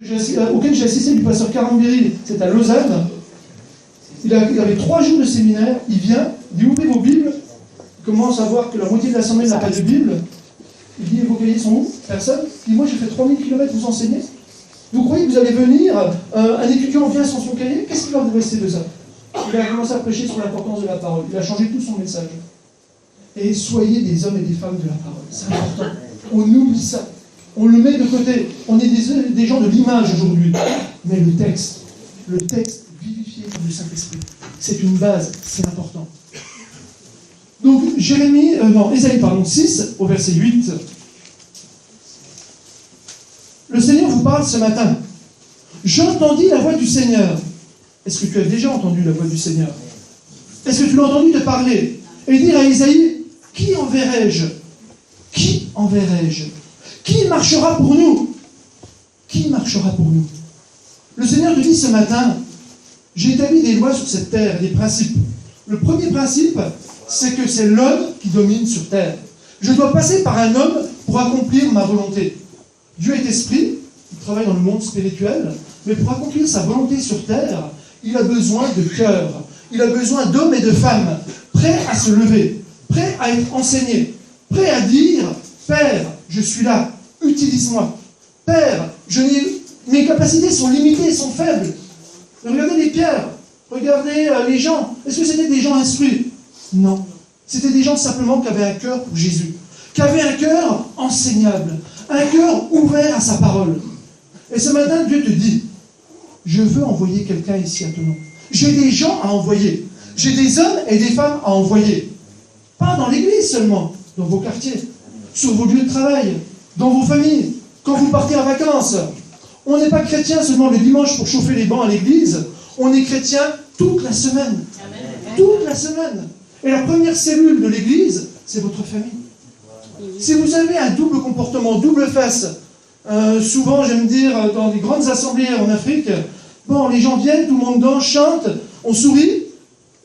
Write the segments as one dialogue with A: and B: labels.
A: auquel j'ai assisté du pasteur Carambéry, c'est à Lausanne. Il avait 3 jours de séminaire, il vient, il dit ouvrez vos Bibles, il commence à voir que la moitié de l'assemblée n'a pas de Bible. Il dit vos cahiers sont où? Personne. Il dit moi j'ai fait 3000 km vous enseigner. Vous croyez que vous allez venir, un étudiant vient sans son cahier, qu'est-ce qu'il va vous rester de ça? Il a commencé à prêcher sur l'importance de la parole, il a changé tout son message. Et soyez des hommes et des femmes de la parole, c'est important. On oublie ça, on le met de côté. On est des gens de l'image aujourd'hui. Mais le texte vivifié par le Saint-Esprit, c'est une base, c'est important. Donc, Ésaïe 6, au verset 8. Le Seigneur vous parle ce matin. J'entendis la voix du Seigneur. Est-ce que tu as déjà entendu la voix du Seigneur? Est-ce que tu l'as entendu te parler? Et dire à Ésaïe, qui enverrai-je? Qui enverrai-je? Qui marchera pour nous? Qui marchera pour nous? Le Seigneur te dit ce matin, j'ai établi des lois sur cette terre, des principes. Le premier principe, c'est que c'est l'homme qui domine sur terre. Je dois passer par un homme pour accomplir ma volonté. Dieu est esprit, il travaille dans le monde spirituel, mais pour accomplir sa volonté sur terre, il a besoin de cœur. Il a besoin d'hommes et de femmes prêts à se lever, prêts à être enseignés, prêts à dire « Père, je suis là, utilise-moi. Père, mes capacités sont limitées, sont faibles. » Regardez les pierres, regardez les gens. Est-ce que c'était des gens instruits? Non. C'était des gens simplement qui avaient un cœur pour Jésus, qui avaient un cœur enseignable, un cœur ouvert à sa parole. Et ce matin, Dieu te dit, je veux envoyer quelqu'un ici à Thonon. J'ai des gens à envoyer. J'ai des hommes et des femmes à envoyer. Pas dans l'église seulement, dans vos quartiers, sur vos lieux de travail, dans vos familles, quand vous partez en vacances. On n'est pas chrétien seulement le dimanche pour chauffer les bancs à l'église. On est chrétien toute la semaine. Toute la semaine. Et la première cellule de l'église, c'est votre famille. Si vous avez un double comportement, double face, souvent, j'aime dire, dans les grandes assemblées en Afrique, bon, les gens viennent, tout le monde danse, chante, on sourit,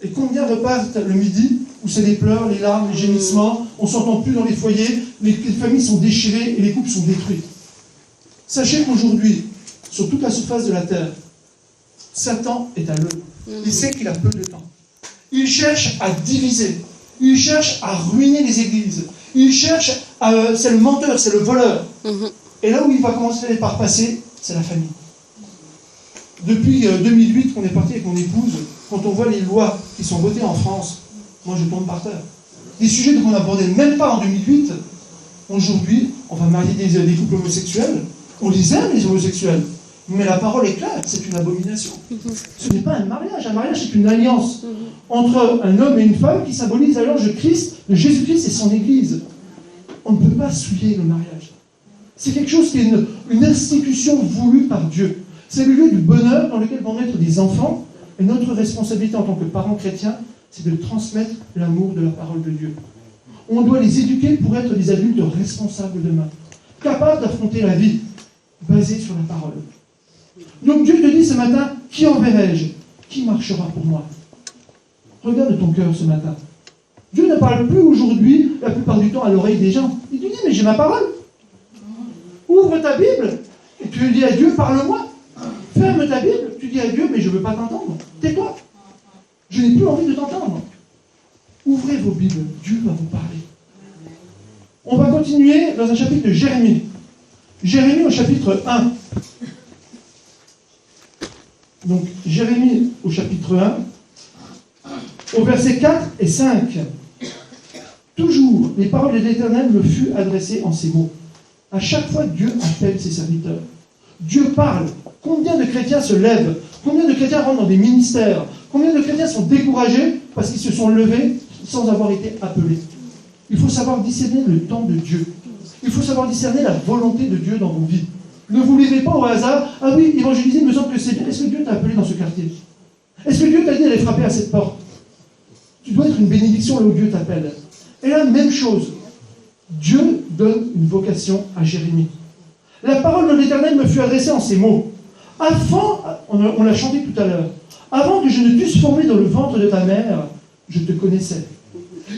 A: et combien repartent le midi, où c'est les pleurs, les larmes, les gémissements, on ne s'entend plus dans les foyers, les familles sont déchirées et les couples sont détruits. Sachez qu'aujourd'hui, sur toute la surface de la terre, Satan est à l'œuvre. Il sait qu'il a peu de temps. Il cherche à diviser. Il cherche à ruiner les églises. Il cherche à... c'est le menteur, c'est le voleur. Et là où il va commencer par passer, c'est la famille. Depuis 2008 qu'on est parti avec mon épouse, quand on voit les lois qui sont votées en France, moi je tombe par terre. Des sujets qu'on n'abordait même pas en 2008, aujourd'hui, on va marier des couples homosexuels. On les aime, les homosexuels. Mais la parole est claire, c'est une abomination. Ce n'est pas un mariage c'est une alliance entre un homme et une femme qui symbolise l'alliance de Christ, de Jésus-Christ et son Église. On ne peut pas souiller le mariage. C'est quelque chose qui est une institution voulue par Dieu. C'est le lieu du bonheur dans lequel vont naître des enfants. Et notre responsabilité en tant que parents chrétiens, c'est de transmettre l'amour de la parole de Dieu. On doit les éduquer pour être des adultes responsables demain, capables d'affronter la vie, basée sur la parole. Donc Dieu te dit ce matin, qui enverrai-je? Qui marchera pour moi? Regarde ton cœur ce matin. Dieu ne parle plus aujourd'hui, la plupart du temps, à l'oreille des gens. Il te dit, mais j'ai ma parole. Ouvre ta Bible et tu dis à Dieu, parle-moi. Ferme ta Bible, tu dis à Dieu, mais je ne veux pas t'entendre. Tais-toi. Je n'ai plus envie de t'entendre. Ouvrez vos Bibles, Dieu va vous parler. On va continuer dans un chapitre de Jérémie. Jérémie au chapitre 1. Donc, Jérémie au chapitre 1, au verset 4 et 5. Toujours, les paroles de l'Éternel me furent adressées en ces mots. À chaque fois, Dieu appelle ses serviteurs. Dieu parle. Combien de chrétiens se lèvent? Combien de chrétiens rentrent dans des ministères? Combien de chrétiens sont découragés parce qu'ils se sont levés sans avoir été appelés? Il faut savoir discerner le temps de Dieu. Il faut savoir discerner la volonté de Dieu dans vos vies. Ne vous levez pas au hasard. Ah oui, évangéliser, il me semble que c'est bien. Est-ce que Dieu t'a appelé dans ce quartier? Est-ce que Dieu t'a dit d'aller frapper à cette porte? Tu dois être une bénédiction là où Dieu t'appelle. Et là, même chose. Dieu donne une vocation à Jérémie. La parole de l'Éternel me fut adressée en ces mots. Avant, on l'a chanté tout à l'heure, avant que je ne t'eusse formé dans le ventre de ta mère, je te connaissais.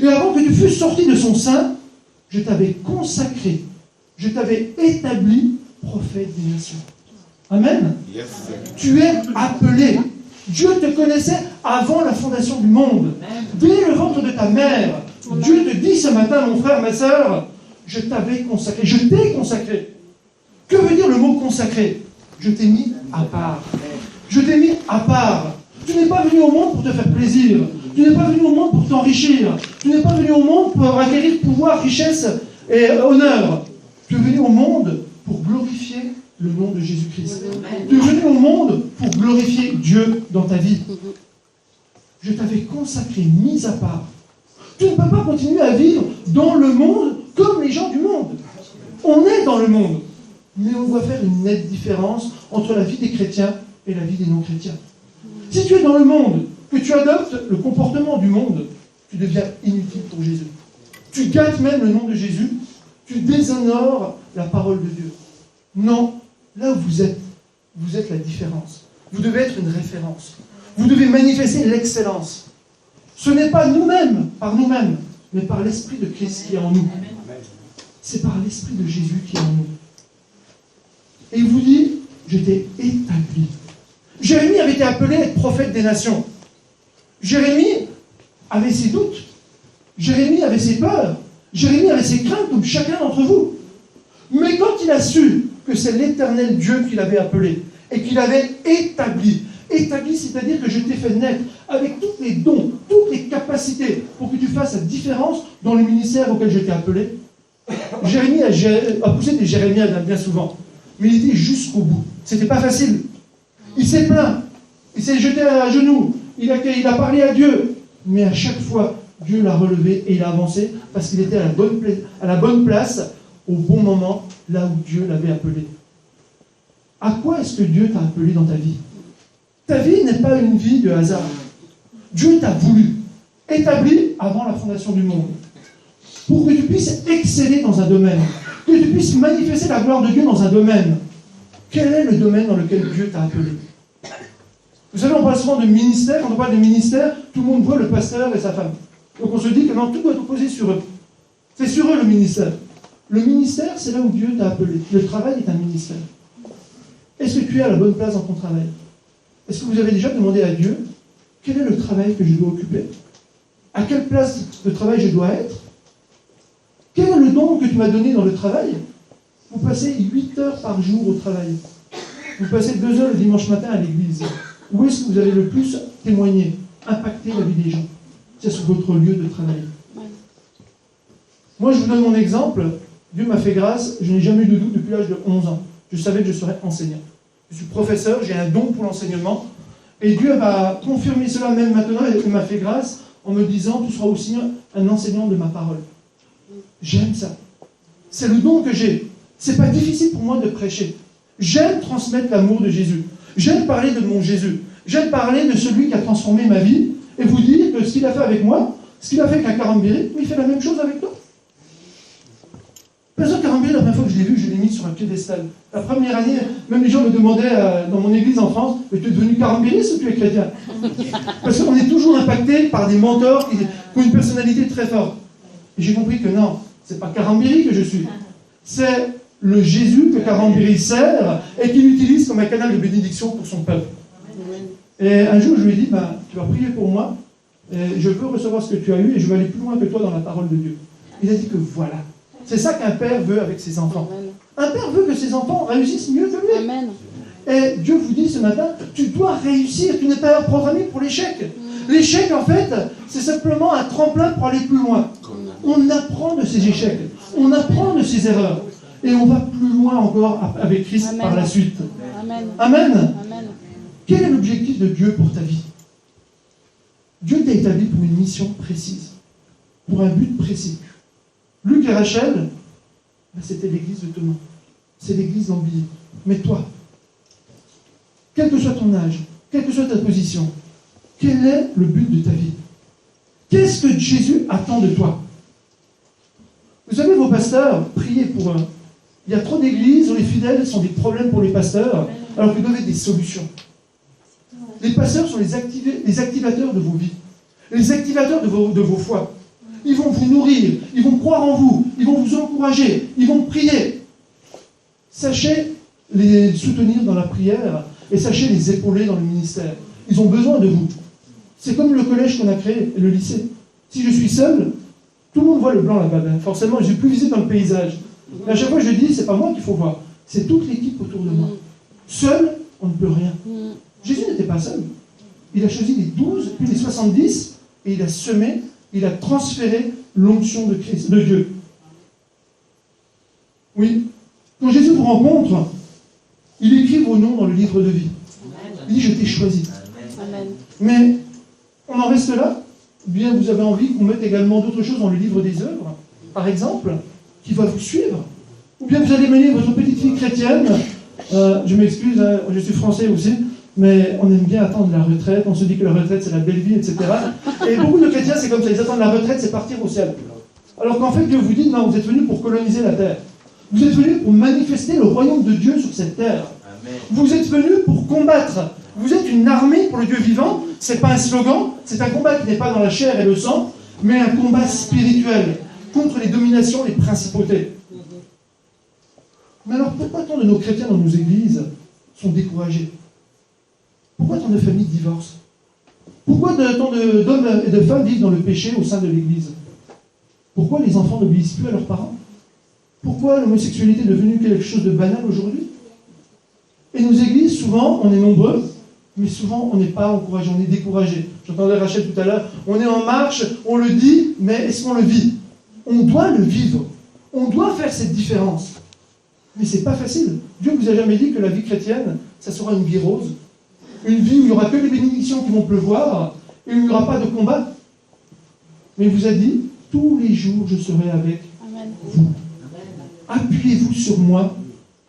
A: Et avant que tu fusses sorti de son sein, je t'avais consacré, je t'avais établi prophète des nations. Amen.
B: Yes.
A: Tu es appelé. Dieu te connaissait avant la fondation du monde. Dès le ventre de ta mère, Dieu te dit ce matin, mon frère, ma sœur, je t'avais consacré, je t'ai consacré. Que veut dire le mot consacré? Je t'ai mis à part. Je t'ai mis à part. Tu n'es pas venu au monde pour te faire plaisir. Tu n'es pas venu au monde pour t'enrichir. Tu n'es pas venu au monde pour acquérir pouvoir, richesse et honneur. Tu es venu au monde pour glorifier le nom de Jésus-Christ. Tu es venu au monde pour glorifier Dieu dans ta vie. Je t'avais consacré, mis à part. Tu ne peux pas continuer à vivre dans le monde comme les gens du monde. On est dans le monde, mais on doit faire une nette différence entre la vie des chrétiens et la vie des non-chrétiens. Si tu es dans le monde, que tu adoptes le comportement du monde, tu deviens inutile pour Jésus. Tu gâtes même le nom de Jésus, tu déshonores la parole de Dieu. Non, là où vous êtes la différence. Vous devez être une référence. Vous devez manifester l'excellence. Ce n'est pas nous-mêmes, par nous-mêmes, mais par l'Esprit de Christ qui est en nous. C'est par l'Esprit de Jésus qui est en nous. Et il vous dit, je t'ai établi. Jérémie avait été appelé à être prophète des nations. Jérémie avait ses doutes. Jérémie avait ses peurs. Jérémie avait ses craintes, comme chacun d'entre vous. Mais quand il a su que c'est l'Éternel Dieu qui l'avait appelé et qui l'avait établi, c'est-à-dire que je t'ai fait naître avec tous les dons, toutes les capacités pour que tu fasses la différence dans le ministère auquel je t'ai appelé. Jérémie a poussé des jérémiades bien souvent, mais il était jusqu'au bout. C'était pas facile. Il s'est plaint, il s'est jeté à genoux, il a parlé à Dieu, mais à chaque fois, Dieu l'a relevé et il a avancé parce qu'il était à la bonne place, au bon moment, là où Dieu l'avait appelé. À quoi est-ce que Dieu t'a appelé dans ta vie? Ta vie n'est pas une vie de hasard. Dieu t'a voulu, établi avant la fondation du monde, pour que tu puisses exceller dans un domaine, que tu puisses manifester la gloire de Dieu dans un domaine. Quel est le domaine dans lequel Dieu t'a appelé? Vous savez, on parle souvent de ministère. Quand on parle de ministère, tout le monde voit le pasteur et sa femme. Donc on se dit que non, tout doit être posé sur eux. C'est sur eux le ministère. Le ministère, c'est là où Dieu t'a appelé. Le travail est un ministère. Est-ce que tu es à la bonne place dans ton travail? Est-ce que vous avez déjà demandé à Dieu quel est le travail que je dois occuper? À quelle place de travail je dois être? Quel est le don que tu m'as donné dans le travail? Vous passez 8 heures par jour au travail. Vous passez 2 heures le dimanche matin à l'église. Où est-ce que vous avez le plus témoigné, impacté la vie des gens? C'est sur votre lieu de travail. Moi, je vous donne mon exemple. Dieu m'a fait grâce. Je n'ai jamais eu de doute depuis l'âge de 11 ans. Je savais que je serais enseignant. Je suis professeur, j'ai un don pour l'enseignement. Et Dieu va confirmer cela même maintenant. Il m'a fait grâce en me disant, tu seras aussi un enseignant de ma parole. J'aime ça. C'est le don que j'ai. C'est pas difficile pour moi de prêcher. J'aime transmettre l'amour de Jésus. J'aime parler de mon Jésus. J'aime parler de celui qui a transformé ma vie et vous dire que ce qu'il a fait avec moi, ce qu'il a fait avec la Karambiri, il fait la même chose avec toi. Personne Karambiri, la première fois que je l'ai vu, je l'ai mis sur un piédestal. La première année, même les gens me demandaient dans mon église en France, mais tu es devenu Karambiriste ou tu es chrétien? Parce qu'on est toujours impacté par des mentors qui ont une personnalité très forte. Et j'ai compris que non, c'est pas Karambiri que je suis. C'est le Jésus que Karambiri sert et qu'il utilise comme un canal de bénédiction pour son peuple. Et un jour, je lui ai dit, tu vas prier pour moi, et je veux recevoir ce que tu as eu et je veux aller plus loin que toi dans la parole de Dieu. Il a dit que voilà. C'est ça qu'un père veut avec ses enfants. Amen. Un père veut que ses enfants réussissent mieux que lui. Amen. Et Dieu vous dit ce matin, tu dois réussir, tu n'es pas programmé pour l'échec. L'échec, en fait, c'est simplement un tremplin pour aller plus loin. On apprend de ses échecs, on apprend de ses erreurs, et on va plus loin encore avec Christ. Amen. Par la suite. Amen. Amen. Amen. Quel est l'objectif de Dieu pour ta vie? Dieu t'a établi pour une mission précise, pour un but précis. Luc et Rachel, c'était l'église de Thomas. C'est l'église d'Ambilly. Mais toi, quel que soit ton âge, quelle que soit ta position, quel est le but de ta vie? Qu'est-ce que Jésus attend de toi? Vous savez, vos pasteurs, priez pour eux. Il y a trop d'églises où les fidèles sont des problèmes pour les pasteurs, alors qu'ils doivent être des solutions. Les pasteurs sont les activateurs de vos vies, les activateurs de vos foi. Ils vont vous nourrir, ils vont croire en vous, ils vont vous encourager, ils vont prier. Sachez, les soutenir dans la prière et sachez les épauler dans le ministère. Ils ont besoin de vous. C'est comme le collège qu'on a créé et le lycée. Si je suis seul, tout le monde voit le blanc là-bas. Ben, forcément, je suis plus visible dans le paysage. Mais à chaque fois, je dis, c'est pas moi qu'il faut voir. C'est toute l'équipe autour de moi. Seul, on ne peut rien. Jésus n'était pas seul. Il a choisi les 12, puis les 70, et il a semé, il a transféré l'onction de Christ, de Dieu. Oui. Quand Jésus vous rencontre, il écrit vos noms dans le livre de vie. Il dit, je t'ai choisi.
B: Amen.
A: Mais on en reste là? Ou bien vous avez envie qu'on mette également d'autres choses dans le livre des œuvres, par exemple, qui va vous suivre? Ou bien vous allez mener votre petite fille chrétienne, je m'excuse, hein, je suis français aussi, mais on aime bien attendre la retraite, on se dit que la retraite c'est la belle vie, etc. Et beaucoup de chrétiens c'est comme ça, ils attendent la retraite, c'est partir au ciel. Alors qu'en fait Dieu vous dit, non, vous êtes venus pour coloniser la terre. Vous êtes venus pour manifester le royaume de Dieu sur cette terre.
C: Amen.
A: Vous êtes venus pour combattre. Vous êtes une armée pour le Dieu vivant. C'est pas un slogan, c'est un combat qui n'est pas dans la chair et le sang, mais un combat spirituel contre les dominations, les principautés. Mais alors pourquoi tant de nos chrétiens dans nos églises sont découragés? Pourquoi tant de familles divorcent? Pourquoi tant d'hommes et de femmes vivent dans le péché au sein de l'église? Pourquoi les enfants n'obéissent plus à leurs parents? Pourquoi l'homosexualité est devenue quelque chose de banal aujourd'hui? Et nos églises, souvent, on est nombreux, mais souvent, on n'est pas encouragés, on est découragés. J'entendais Rachel tout à l'heure, on est en marche, on le dit, mais est-ce qu'on le vit? On doit le vivre. On doit faire cette différence. Mais c'est pas facile. Dieu ne vous a jamais dit que la vie chrétienne, ça sera une vie rose. Une vie où il n'y aura que les bénédictions qui vont pleuvoir, et où il n'y aura pas de combat. Mais il vous a dit, tous les jours, je serai avec
B: Amen.
A: vous. Appuyez-vous sur moi,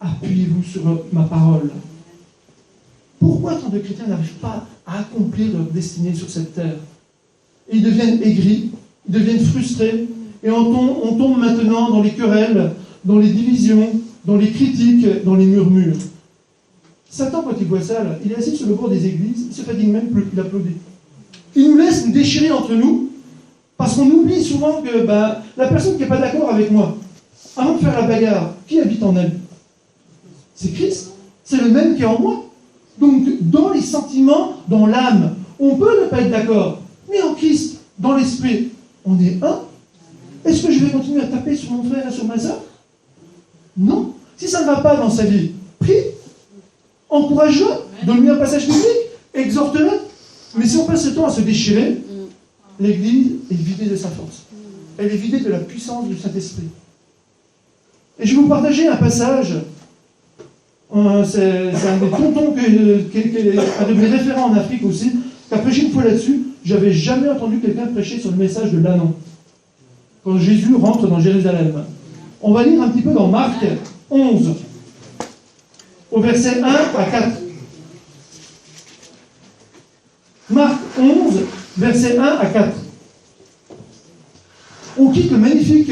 A: appuyez-vous sur ma parole. Pourquoi tant de chrétiens n'arrivent pas à accomplir leur destinée sur cette terre? Et ils deviennent aigris, ils deviennent frustrés, et on tombe maintenant dans les querelles, dans les divisions, dans les critiques, dans les murmures. Satan, quand il voit ça, là, il est assis sur le bord des églises, il se fatigue même plus, il applaudit. Il nous laisse nous déchirer entre nous, parce qu'on oublie souvent que la personne qui n'est pas d'accord avec moi, avant de faire la bagarre, qui habite en elle? C'est Christ. C'est le même qui est en moi. Donc, dans les sentiments, dans l'âme, on peut ne pas être d'accord. Mais en Christ, dans l'esprit, on est un. Est-ce que je vais continuer à taper sur mon frère et sur ma soeur? Non. Si ça ne va pas dans sa vie, prie, encourage-le, donne-lui un passage biblique, exhorte-le. Mais si on passe le temps à se déchirer, l'Église est vidée de sa force. Elle est vidée de la puissance du Saint-Esprit. Et je vais vous partager un passage. C'est un des tontons, un de mes référents en Afrique aussi, qui a prêché une fois là-dessus. J'avais jamais entendu quelqu'un prêcher sur le message de l'anneau. Quand Jésus rentre dans Jérusalem. On va lire un petit peu dans Marc 11, au verset 1 à 4. Marc 11, verset 1 à 4. On quitte le magnifique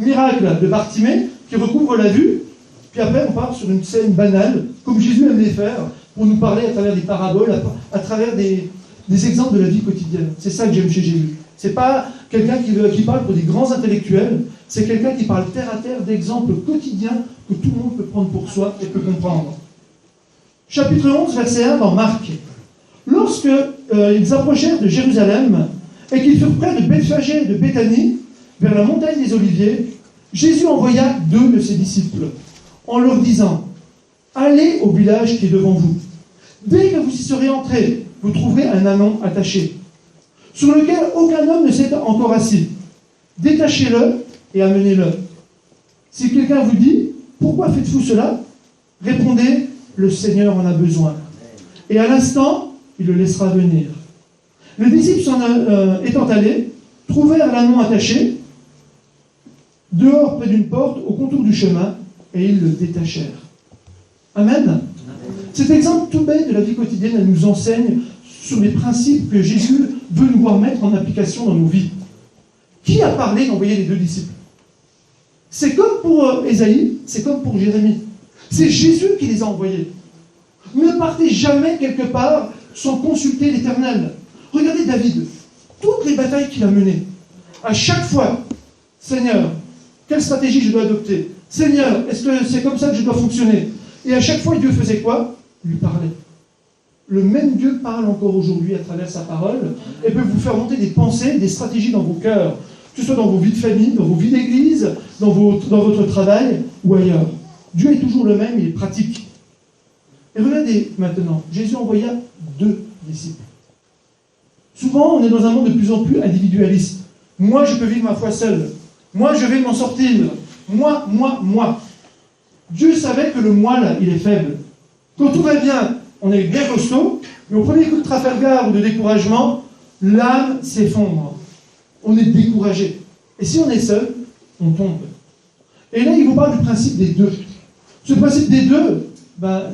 A: miracle de Bartimée qui recouvre la vue, puis après on part sur une scène banale, comme Jésus aime les faire, pour nous parler à travers des paraboles, à travers des exemples de la vie quotidienne. C'est ça que j'aime chez Jésus. C'est pas quelqu'un qui parle pour des grands intellectuels, c'est quelqu'un qui parle terre à terre d'exemples quotidiens que tout le monde peut prendre pour soi et peut comprendre. Chapitre 11, verset 1 dans Marc. Lorsque ils approchèrent de Jérusalem et qu'ils furent près de Bethphagée et de Béthanie, vers la montagne des Oliviers, Jésus envoya 2 de ses disciples, en leur disant « Allez au village qui est devant vous. Dès que vous y serez entrés, vous trouverez un ânon attaché, sur lequel aucun homme ne s'est encore assis. Détachez-le et amenez-le. Si quelqu'un vous dit « Pourquoi faites-vous cela ?» répondez « Le Seigneur en a besoin. » Et à l'instant, il le laissera venir. Les disciples étant allés, trouvèrent l'ânon attaché, dehors près d'une porte, au contour du chemin, et ils le détachèrent. Amen. Cet exemple tout bête de la vie quotidienne, elle nous enseigne sur les principes que Jésus veut nous voir mettre en application dans nos vies. Qui a parlé d'envoyer les 2 disciples? C'est comme pour Ésaïe, c'est comme pour Jérémie. C'est Jésus qui les a envoyés. Ne partez jamais quelque part sans consulter l'Éternel. Regardez David, toutes les batailles qu'il a menées. À chaque fois, Seigneur, quelle stratégie je dois adopter? Seigneur, est-ce que c'est comme ça que je dois fonctionner? Et à chaque fois, Dieu faisait quoi? Lui parlait. Le même Dieu parle encore aujourd'hui à travers sa parole et peut vous faire monter des pensées, des stratégies dans vos cœurs, que ce soit dans vos vies de famille, dans vos vies d'église, dans votre travail ou ailleurs. Dieu est toujours le même, il est pratique. Et regardez maintenant, Jésus envoya 2 disciples. Souvent, on est dans un monde de plus en plus individualiste. Moi, je peux vivre ma foi seul. Moi, je vais m'en sortir. Moi. Dieu savait que le moi, là, il est faible. Quand tout va bien, on est bien costaud, mais au premier coup de Trafalgar ou de découragement, l'âme s'effondre. On est découragé. Et si on est seul, on tombe. Et là, il vous parle du principe des 2. Ce principe des 2,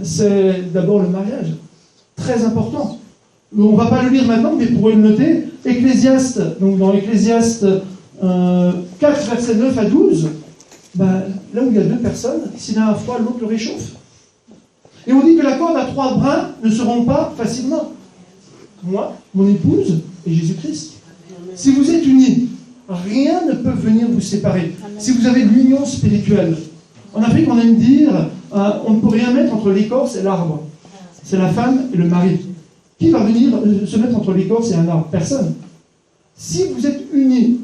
A: c'est d'abord le mariage. Très important. On ne va pas le lire maintenant, mais vous pourrez le noter. Ecclésiaste, donc dans Ecclésiaste 4, versets 9 à 12, là où il y a 2 personnes, s'il a un froid, l'autre le réchauffe. Et on dit que la corde à 3 brins ne se rompt pas facilement. Moi, mon épouse et Jésus-Christ. Si vous êtes unis, rien ne peut venir vous séparer. Si vous avez l'union spirituelle. En Afrique, on aime dire, on ne peut rien mettre entre l'écorce et l'arbre. C'est la femme et le mari. Qui va venir se mettre entre l'écorce et un arbre? Personne. Si vous êtes unis,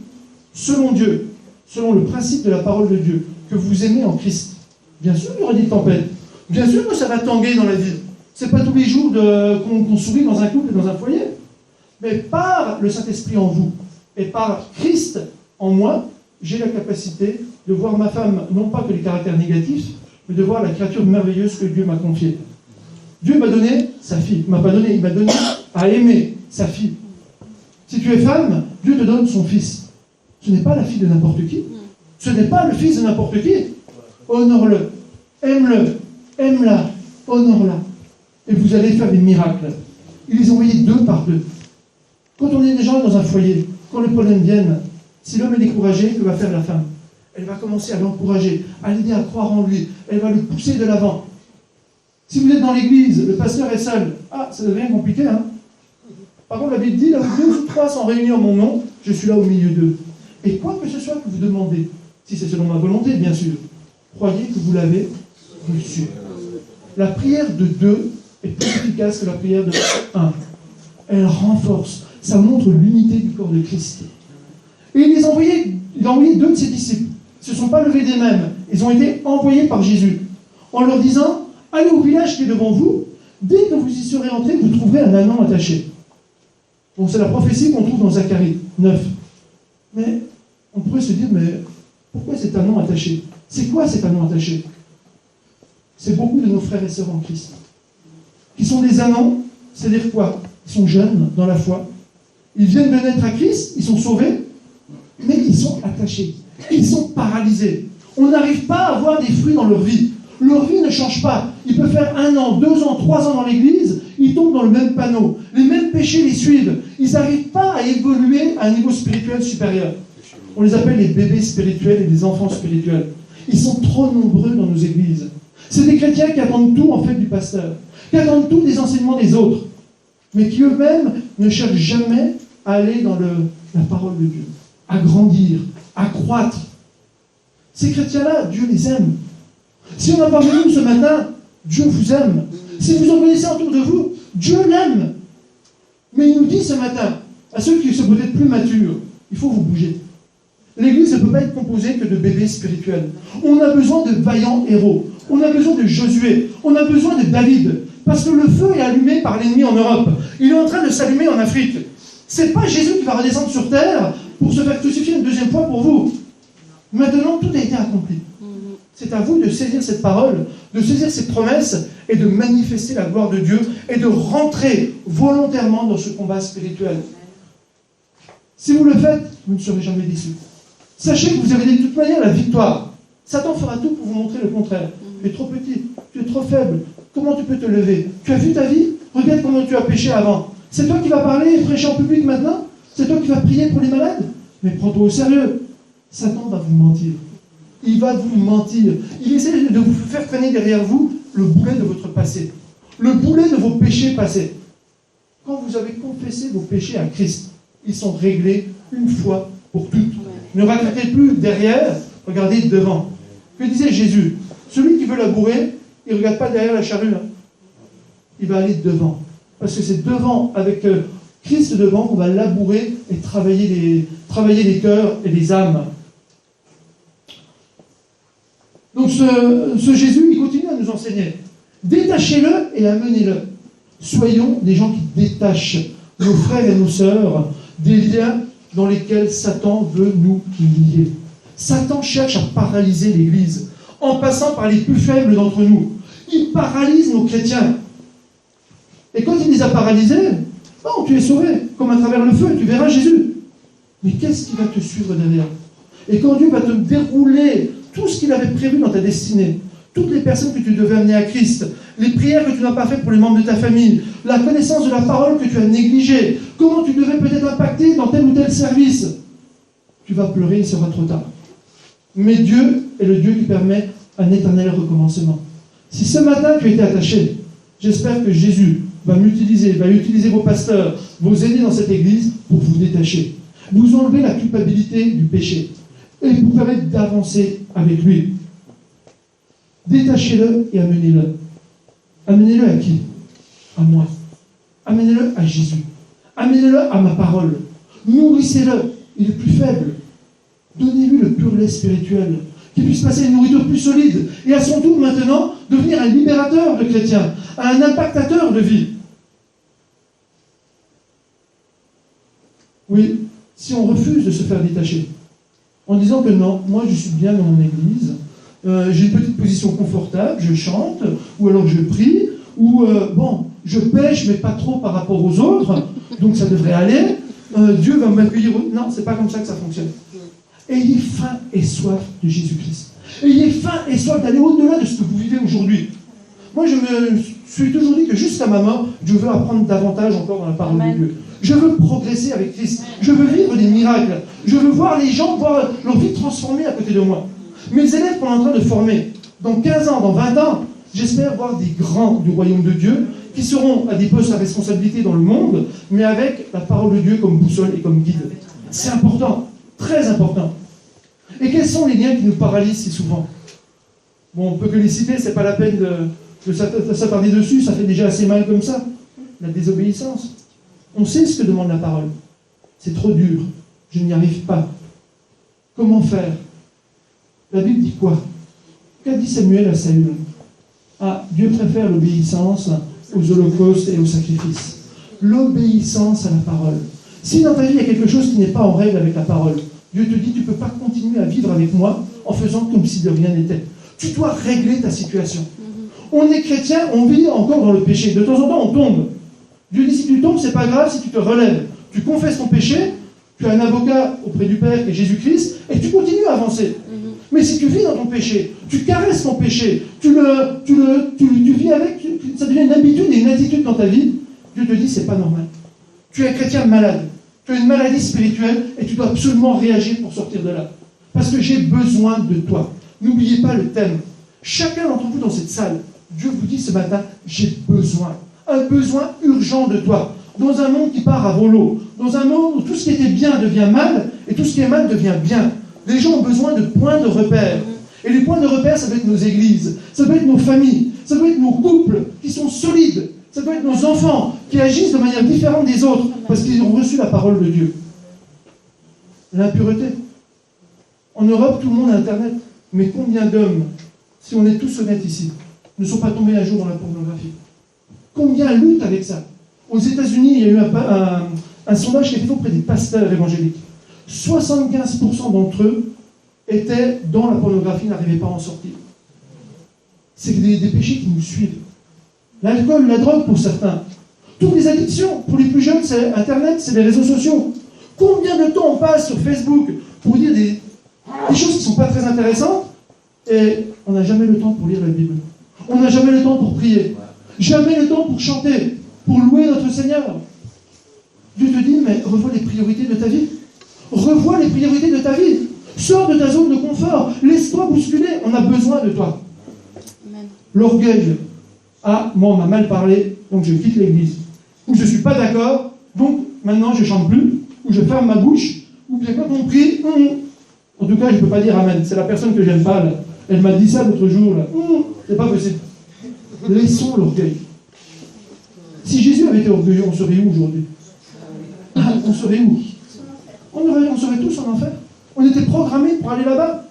A: selon Dieu, selon le principe de la parole de Dieu, que vous aimez en Christ, bien sûr il y aura des tempêtes. Bien sûr que ça va tanguer dans la vie. C'est pas tous les jours qu'on sourit dans un couple et dans un foyer. Mais par le Saint-Esprit en vous et par Christ en moi, j'ai la capacité de voir ma femme, non pas que les caractères négatifs, mais de voir la créature merveilleuse que Dieu m'a confiée. Dieu m'a donné sa fille. Il m'a pas donné, il m'a donné à aimer sa fille. Si tu es femme, Dieu te donne son fils. Ce n'est pas la fille de n'importe qui. Ce n'est pas le fils de n'importe qui. Honore-le. Aime-le. Aime-la. Honore-la. Et vous allez faire des miracles. Il les a envoyés 2 par 2. Quand on est déjà dans un foyer, quand les problèmes viennent, si l'homme est découragé, que va faire la femme? Elle va commencer à l'encourager, à l'aider à croire en lui. Elle va le pousser de l'avant. Si vous êtes dans l'église, le pasteur est seul, ça devient compliqué, hein. Par contre, la Bible dit, là où 2 ou 3 sont réunis en mon nom, je suis là au milieu d'eux. Et quoi que ce soit que vous demandez, si c'est selon ma volonté, bien sûr, croyez que vous l'avez reçu. La prière de 2 est plus efficace que la prière de 1. Elle renforce, ça montre l'unité du corps de Christ. Et il a envoyé 2 de ses disciples. Ils ne se sont pas levés d'eux-mêmes. Ils ont été envoyés par Jésus, en leur disant, allez au village qui est devant vous, dès que vous y serez entrés, vous trouverez un ânon attaché. Bon, c'est la prophétie qu'on trouve dans Zacharie 9. Mais on pourrait se dire, mais pourquoi cet ânon attaché? C'est quoi cet ânon attaché? C'est beaucoup de nos frères et sœurs en Christ. Qui sont des anons, c'est-à-dire quoi? Ils sont jeunes dans la foi. Ils viennent de naître à Christ, ils sont sauvés, mais ils sont attachés. Ils sont paralysés. On n'arrive pas à avoir des fruits dans leur vie. Leur vie ne change pas. Ils peuvent faire 1 an, 2 ans, 3 ans dans l'église, ils tombent dans le même panneau. Les mêmes péchés les suivent. Ils n'arrivent pas à évoluer à un niveau spirituel supérieur. On les appelle les bébés spirituels et les enfants spirituels. Ils sont trop nombreux dans nos églises. C'est des chrétiens qui attendent tout en fait du pasteur, qui attendent tout des enseignements des autres, mais qui eux-mêmes ne cherchent jamais à aller dans la parole de Dieu, à grandir, à croître. Ces chrétiens-là, Dieu les aime. Si on a parmi nous ce matin, Dieu vous aime. Si vous en connaissez autour de vous, Dieu l'aime. Mais il nous dit ce matin, à ceux qui sont peut-être plus matures, il faut vous bouger. L'Église ne peut pas être composée que de bébés spirituels. On a besoin de vaillants héros. On a besoin de Josué. On a besoin de David. Parce que le feu est allumé par l'ennemi en Europe. Il est en train de s'allumer en Afrique. C'est pas Jésus qui va redescendre sur terre pour se faire crucifier une 2e fois pour vous. Maintenant, tout a été accompli. C'est à vous de saisir cette parole, de saisir cette promesse et de manifester la gloire de Dieu et de rentrer volontairement dans ce combat spirituel. Si vous le faites, vous ne serez jamais déçus. Sachez que vous avez de toute manière la victoire. Satan fera tout pour vous montrer le contraire. Tu es trop petit, tu es trop faible. Comment tu peux te lever? Tu as vu ta vie? Regarde comment tu as péché avant. C'est toi qui vas parler et prêcher en public maintenant? C'est toi qui vas prier pour les malades? Mais prends-toi au sérieux. Satan va vous mentir. Il va vous mentir. Il essaie de vous faire traîner derrière vous le boulet de votre passé. Le boulet de vos péchés passés. Quand vous avez confessé vos péchés à Christ, ils sont réglés une fois pour toutes. Ne regardez plus derrière, regardez devant. Que disait Jésus? Celui qui veut labourer, il ne regarde pas derrière la charrue. Hein. Il va aller devant. Parce que c'est devant, avec Christ devant, qu'on va labourer et travailler les cœurs et les âmes. Donc ce Jésus, il continue à nous enseigner. Détachez-le et amenez-le. Soyons des gens qui détachent nos frères et nos sœurs des liens dans lesquels Satan veut nous lier. Satan cherche à paralyser l'Église en passant par les plus faibles d'entre nous. Il paralyse nos chrétiens. Et quand il les a paralysés, bon, tu es sauvé, comme à travers le feu, tu verras Jésus. Mais qu'est-ce qui va te suivre derrière? Et quand Dieu va te dérouler tout ce qu'il avait prévu dans ta destinée, toutes les personnes que tu devais amener à Christ, les prières que tu n'as pas faites pour les membres de ta famille, la connaissance de la parole que tu as négligée, comment tu devais peut-être impacter dans tel ou tel service, tu vas pleurer, il sera trop tard. Mais Dieu est le Dieu qui permet un éternel recommencement. Si ce matin tu as été attaché, j'espère que Jésus va utiliser vos pasteurs, vos aînés dans cette église pour vous détacher, vous enlever la culpabilité du péché et vous permettre d'avancer avec lui. Détachez-le et amenez-le. Amenez-le à qui? À moi. Amenez-le à Jésus. Amenez-le à ma parole. Nourrissez-le. Il est plus faible. Donnez-lui le pur lait spirituel, qu'il puisse passer une nourriture plus solide et à son tour maintenant devenir un libérateur de chrétiens, un impactateur de vie. Oui, si on refuse de se faire détacher, en disant que non, moi je suis bien dans mon église, j'ai une petite position confortable, je chante, ou alors je prie, ou bon, je pêche, mais pas trop par rapport aux autres, donc ça devrait aller, Dieu va m'accueillir. Non, c'est pas comme ça que ça fonctionne. Ayez faim et soif de Jésus-Christ. Ayez faim et soif d'aller au-delà de ce que vous vivez aujourd'hui. Moi, je me suis toujours dit que jusqu'à ma mort, je veux apprendre davantage encore dans la parole de Dieu. Je veux progresser avec Christ. Je veux vivre des miracles. Je veux voir les gens, voir leur vie transformée à côté de moi. Mes élèves qu'on est en train de former, dans 15 ans, dans 20 ans, j'espère voir des grands du royaume de Dieu qui seront à des postes à responsabilité dans le monde, mais avec la parole de Dieu comme boussole et comme guide. C'est important, très important. Et quels sont les liens qui nous paralysent si souvent? Bon, on ne peut que les citer, c'est pas la peine de s'attarder dessus, ça fait déjà assez mal comme ça. La désobéissance. On sait ce que demande la parole. C'est trop dur, je n'y arrive pas. Comment faire? La Bible dit quoi? Qu'a dit Samuel à Saül? Ah, Dieu préfère l'obéissance aux holocaustes et aux sacrifices. L'obéissance à la parole. Si dans ta vie il y a quelque chose qui n'est pas en règle avec la parole, Dieu te dit, tu ne peux pas continuer à vivre avec moi en faisant comme si de rien n'était. Tu dois régler ta situation. On est chrétien, on vit encore dans le péché. De temps en temps, on tombe. Dieu dit, si tu tombes, c'est pas grave si tu te relèves. Tu confesses ton péché, tu as un avocat auprès du Père et Jésus-Christ, et tu continues à avancer. Mais si tu vis dans ton péché, tu caresses ton péché, tu vis avec, ça devient une habitude et une attitude dans ta vie, Dieu te dit, c'est pas normal. Tu es un chrétien malade. Tu as une maladie spirituelle et tu dois absolument réagir pour sortir de là. Parce que j'ai besoin de toi. N'oubliez pas le thème. Chacun d'entre vous dans cette salle, Dieu vous dit ce matin, j'ai besoin. Un besoin urgent de toi. Dans un monde qui part à volo. Dans un monde où tout ce qui était bien devient mal et tout ce qui est mal devient bien. Les gens ont besoin de points de repère. Et les points de repère, ça peut être nos églises, ça peut être nos familles, ça peut être nos couples qui sont solides. Ça peut être nos enfants qui agissent de manière différente des autres parce qu'ils ont reçu la parole de Dieu. L'impureté. En Europe, tout le monde a Internet. Mais combien d'hommes, si on est tous honnêtes ici, ne sont pas tombés un jour dans la pornographie? Combien luttent avec ça? Aux États-Unis, il y a eu un sondage qui a été fait auprès des pasteurs évangéliques. 75% d'entre eux étaient dans la pornographie, n'arrivaient pas à en sortir. C'est des péchés qui nous suivent. L'alcool, la drogue pour certains. Toutes les addictions. Pour les plus jeunes, c'est Internet, c'est les réseaux sociaux. Combien de temps on passe sur Facebook pour dire des choses qui ne sont pas très intéressantes et on n'a jamais le temps pour lire la Bible. On n'a jamais le temps pour prier. Jamais le temps pour chanter, pour louer notre Seigneur. Dieu te dit, mais revois les priorités de ta vie. Revois les priorités de ta vie. Sors de ta zone de confort. Laisse-toi bousculer. On a besoin de toi. Amen. L'orgueil. Ah, moi on m'a mal parlé, donc je quitte l'église. Ou je ne suis pas d'accord, donc maintenant je ne chante plus, ou je ferme ma bouche, ou bien quand on prie, en tout cas je ne peux pas dire Amen, c'est la personne que j'aime pas là. Elle m'a dit ça l'autre jour, là. C'est pas possible. Laissons l'orgueil. Si Jésus avait été orgueilleux, on serait où aujourd'hui? On serait où? On serait tous en enfer. On était programmés pour aller là-bas.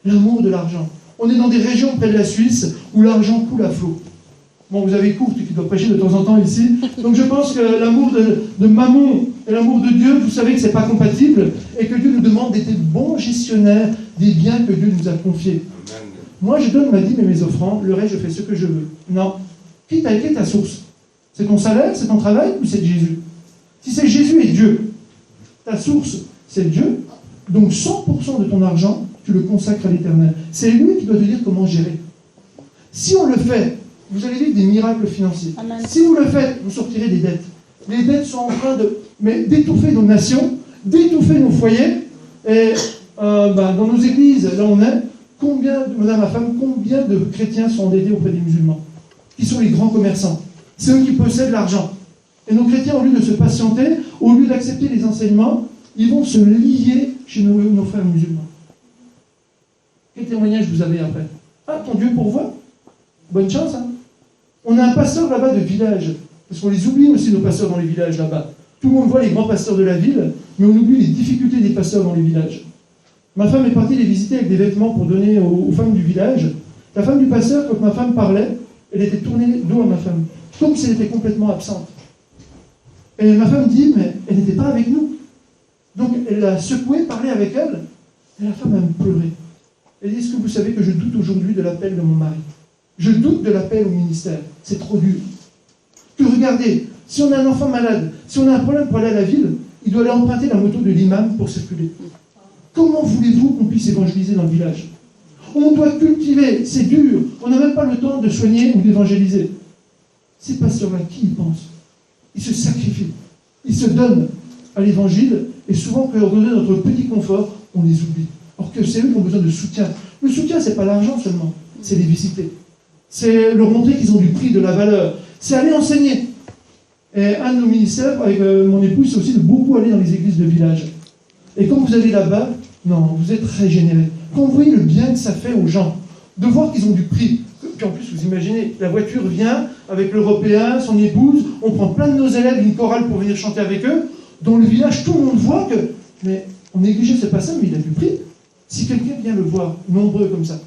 A: L'amour de l'argent. On est dans des régions près de la Suisse où l'argent coule à flot. Bon, vous avez Courte qui doit prêcher de temps en temps ici. Donc je pense que l'amour de Mammon et l'amour de Dieu, vous savez que ce n'est pas compatible et que Dieu nous demande d'être bons gestionnaires des biens que Dieu nous a confiés. Amen. Moi, je donne ma dîme et mes offrandes, le reste, je fais ce que je veux. Non. Qui t'a été ta source? C'est ton salaire, c'est ton travail ou c'est Jésus? Si c'est Jésus et Dieu, ta source, c'est Dieu, donc 100% de ton argent, tu le consacres à l'Éternel. C'est lui qui doit te dire comment gérer. Si on le fait, vous allez vivre des miracles financiers. Amen. Si vous le faites, vous sortirez des dettes. Les dettes sont en train d'étouffer nos nations, d'étouffer nos foyers. Et dans nos églises, là on est, madame ma femme, combien de chrétiens sont endettés auprès des musulmans? Qui sont les grands commerçants? C'est eux qui possèdent l'argent. Et nos chrétiens, au lieu de se patienter, au lieu d'accepter les enseignements, ils vont se lier chez nos frères musulmans. Quel témoignage vous avez après? Ah, ton Dieu pourvoit? Bonne chance, hein? On a un pasteur là-bas de village, parce qu'on les oublie aussi, nos pasteurs dans les villages là-bas. Tout le monde voit les grands pasteurs de la ville, mais on oublie les difficultés des pasteurs dans les villages. Ma femme est partie les visiter avec des vêtements pour donner aux femmes du village. La femme du pasteur, quand ma femme parlait, elle était tournée dos à ma femme, comme si elle était complètement absente. Et ma femme dit, mais elle n'était pas avec nous. Donc elle l'a secouée, parlait avec elle, et la femme a pleuré. Elle dit, est-ce que vous savez que je doute aujourd'hui de l'appel de mon mari? Je doute de l'appel au ministère. C'est trop dur. Que regardez, si on a un enfant malade, si on a un problème pour aller à la ville, il doit aller emprunter la moto de l'imam pour circuler. Comment voulez-vous qu'on puisse évangéliser dans le village? On doit cultiver, c'est dur. On n'a même pas le temps de soigner ou d'évangéliser. Ces pasteurs-là, qui y pensent? Ils se sacrifient. Ils se donnent à l'évangile. Et souvent, quand on donne notre petit confort, on les oublie. Alors que c'est eux qui ont besoin de soutien. Le soutien, ce n'est pas l'argent seulement. C'est les visiter. C'est leur montrer qu'ils ont du prix, de la valeur. C'est aller enseigner. Et un de nos ministères, avec mon épouse, c'est aussi de beaucoup aller dans les églises de village. Et quand vous allez là-bas, non, vous êtes régénérés. Quand vous voyez le bien que ça fait aux gens, de voir qu'ils ont du prix. Puis en plus, vous imaginez, la voiture vient avec l'Européen, son épouse, on prend plein de nos élèves, une chorale pour venir chanter avec eux. Dans le village, tout le monde voit que, mais on négligeait ce passage, mais il a du prix. Si quelqu'un vient le voir, nombreux comme ça,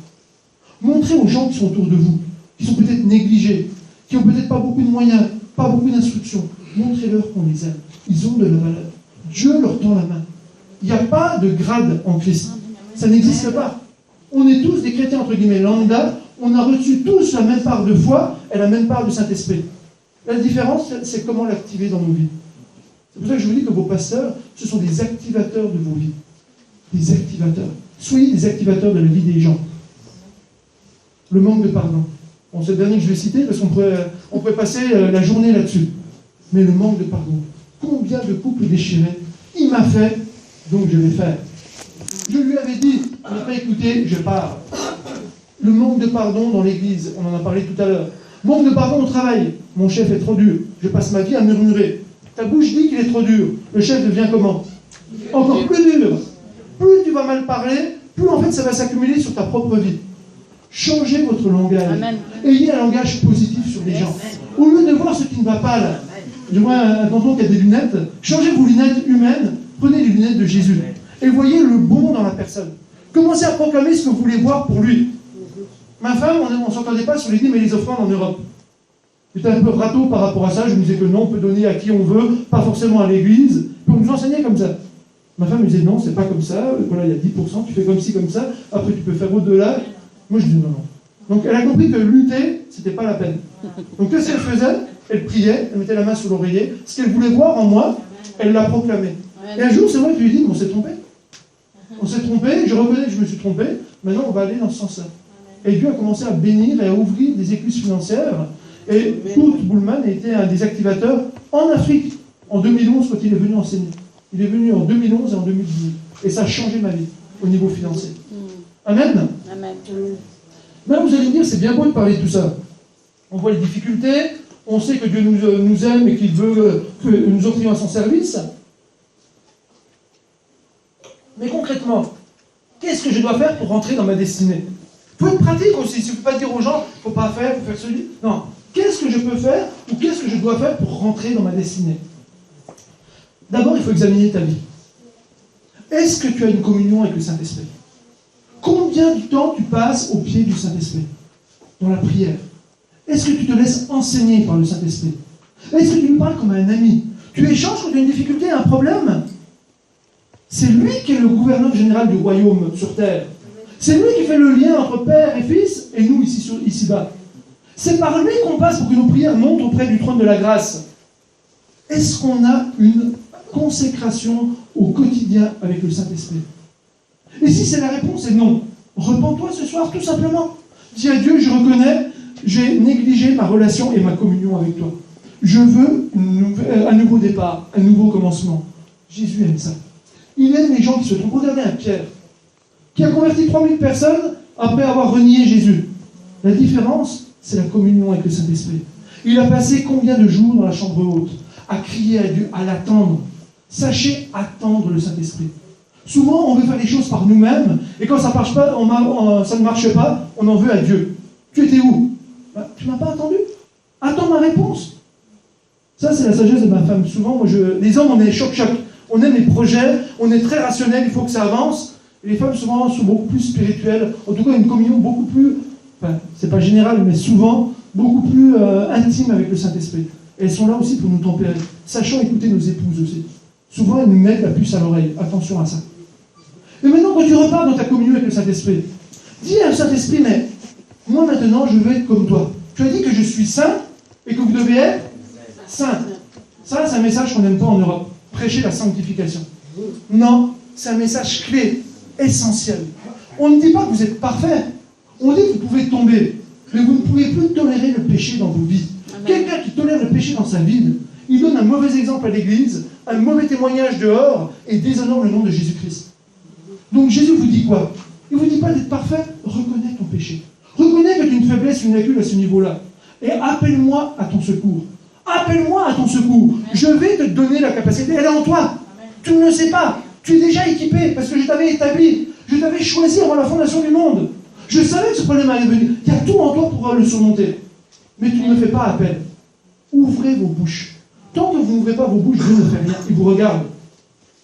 A: montrez aux gens qui sont autour de vous, qui sont peut-être négligés, qui n'ont peut-être pas beaucoup de moyens, pas beaucoup d'instructions, montrez-leur qu'on les aime. Ils ont de la valeur. Dieu leur tend la main. Il n'y a pas de grade en Christ. Ça n'existe pas. On est tous des chrétiens, entre guillemets, lambda. On a reçu tous la même part de foi et la même part du Saint-Esprit. La différence, c'est comment l'activer dans nos vies. C'est pour ça que je vous dis que vos pasteurs, ce sont des activateurs de vos vies. Des activateurs. Soyez des activateurs de la vie des gens. Le manque de pardon. Bon, c'est le dernier que je vais citer parce qu'on pourrait passer la journée là-dessus. Mais le manque de pardon. Combien de couples déchirés? Il m'a fait, donc je vais faire. Je lui avais dit, il n'a pas écouté, je pars. Le manque de pardon dans l'église, on en a parlé tout à l'heure. Manque de pardon au travail. Mon chef est trop dur. Je passe ma vie à murmurer. Ta bouche dit qu'il est trop dur. Le chef devient comment? Encore plus dur. Plus tu vas mal parler, plus en fait ça va s'accumuler sur ta propre vie. Changez votre langage. Amen. Ayez un langage positif sur les gens. Au lieu de voir ce qui ne va pas là. Je vois un tonton qui a des lunettes. Changez vos lunettes humaines. Prenez les lunettes de Jésus. Et voyez le bon dans la personne. Commencez à proclamer ce que vous voulez voir pour lui. Ma femme, on ne s'entendait pas sur les dîmes et les offrandes en Europe. J'étais un peu râteau par rapport à ça. Je me disais que non, on peut donner à qui on veut, pas forcément à l'église. Puis on nous enseignait comme ça. Ma femme me disait non, c'est pas comme ça. Voilà, il y a 10%, tu fais comme ci, comme ça. Après, tu peux faire au-delà. Moi, je dis non, non. Donc, elle a compris que lutter, c'était pas la peine. Donc, qu'est-ce qu'elle faisait? Elle priait, elle mettait la main sur l'oreiller. Ce qu'elle voulait voir en moi, elle l'a proclamé. Et un jour, c'est moi qui lui ai dit, on s'est trompé. On s'est trompé, je reconnais que je me suis trompé. Maintenant, on va aller dans ce sens-là. Et Dieu a commencé à bénir et à ouvrir des écluses financières. Et Kurt Buhlmann a été un des activateurs en Afrique, en 2011, quand il est venu enseigner. Il est venu en 2011 et en 2018. Et ça a changé ma vie, au niveau financier. Amen. Amen. Là, vous allez me dire, c'est bien beau de parler de tout ça. On voit les difficultés, on sait que Dieu nous aime et qu'il veut que nous offrions à son service. Mais concrètement, qu'est-ce que je dois faire pour rentrer dans ma destinée? Il faut être pratique aussi. Il ne faut pas dire aux gens, il ne faut pas faire, il faut faire celui. Non. Qu'est-ce que je peux faire ou qu'est-ce que je dois faire pour rentrer dans ma destinée? D'abord, il faut examiner ta vie. Est-ce que tu as une communion avec le Saint-Esprit? Combien de temps tu passes au pied du Saint-Esprit? Dans la prière. Est-ce que tu te laisses enseigner par le Saint-Esprit? Est-ce que tu lui parles comme à un ami? Tu échanges quand tu as une difficulté, un problème? C'est lui qui est le gouverneur général du royaume sur terre. C'est lui qui fait le lien entre Père et Fils et nous ici-bas. C'est par lui qu'on passe pour que nos prières montent auprès du trône de la grâce. Est-ce qu'on a une consécration au quotidien avec le Saint-Esprit? Et si c'est la réponse, c'est non. Repens-toi ce soir, tout simplement. Dis à Dieu, je reconnais, j'ai négligé ma relation et ma communion avec toi. Je veux un nouveau départ, un nouveau commencement. Jésus aime ça. Il aime les gens qui se trompent. Regardez un Pierre, qui a converti 3000 personnes après avoir renié Jésus. La différence, c'est la communion avec le Saint-Esprit. Il a passé combien de jours dans la chambre haute, à crier à Dieu, à l'attendre. Sachez attendre le Saint-Esprit. Souvent, on veut faire les choses par nous-mêmes, et quand ça ne marche pas, on en veut à Dieu. Tu étais où? Tu ne m'as pas attendu. Attends ma réponse. Ça, c'est la sagesse de ma femme. Souvent, les hommes, on est choc-choc. On aime les projets, on est très rationnel, il faut que ça avance. Et les femmes, souvent, sont beaucoup plus spirituelles. En tout cas, une communion beaucoup plus, c'est pas général, mais souvent, beaucoup plus intime avec le Saint-Esprit. Et elles sont là aussi pour nous tempérer. Sachant écouter nos épouses aussi. Souvent, elles nous mettent la puce à l'oreille. Attention à ça. Et maintenant, quand tu repars dans ta communion avec le Saint-Esprit, dis à Saint-Esprit, mais moi maintenant, je veux être comme toi. Tu as dit que je suis saint et que vous devez être saint. Ça, c'est un message qu'on n'aime pas en Europe. Prêcher la sanctification. Non, c'est un message clé, essentiel. On ne dit pas que vous êtes parfait. On dit que vous pouvez tomber. Mais vous ne pouvez plus tolérer le péché dans vos vies. Quelqu'un qui tolère le péché dans sa vie, il donne un mauvais exemple à l'Église, un mauvais témoignage dehors et déshonore le nom de Jésus-Christ. Donc Jésus vous dit quoi? Il ne vous dit pas d'être parfait. Reconnais ton péché. Reconnais que tu as une faiblesse, une lacune à ce niveau-là. Et appelle-moi à ton secours. Appelle-moi à ton secours. Je vais te donner la capacité. Elle est en toi. Tu ne le sais pas. Tu es déjà équipé parce que je t'avais établi. Je t'avais choisi avant la fondation du monde. Je savais que ce problème allait venir. Il y a tout en toi pour le surmonter. Mais tu ne me fais pas appel. Ouvrez vos bouches. Tant que vous n'ouvrez pas vos bouches, Dieu ne fait rien. Il vous regarde.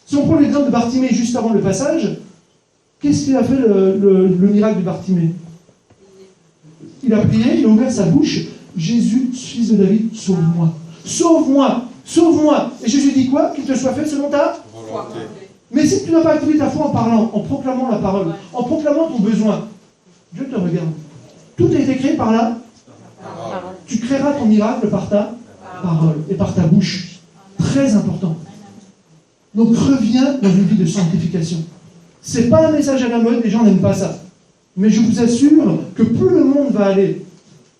A: Si on prend l'exemple de Bartimée juste avant le passage, qu'est-ce qu'il a fait le miracle de Bartimée? Il a prié, il a ouvert sa bouche. Jésus, fils de David, sauve-moi. Sauve-moi. Sauve-moi. Et Jésus dit quoi? Qu'il te soit fait selon ta volonté. Mais si tu n'as pas activé ta foi en parlant, en proclamant la parole, en proclamant ton besoin, Dieu te regarde. Tout a été créé par là. Tu créeras ton miracle par ta parole et par ta bouche. Très important. Donc reviens dans une vie de sanctification. C'est pas un message à la mode, les gens n'aiment pas ça. Mais je vous assure que plus le monde va aller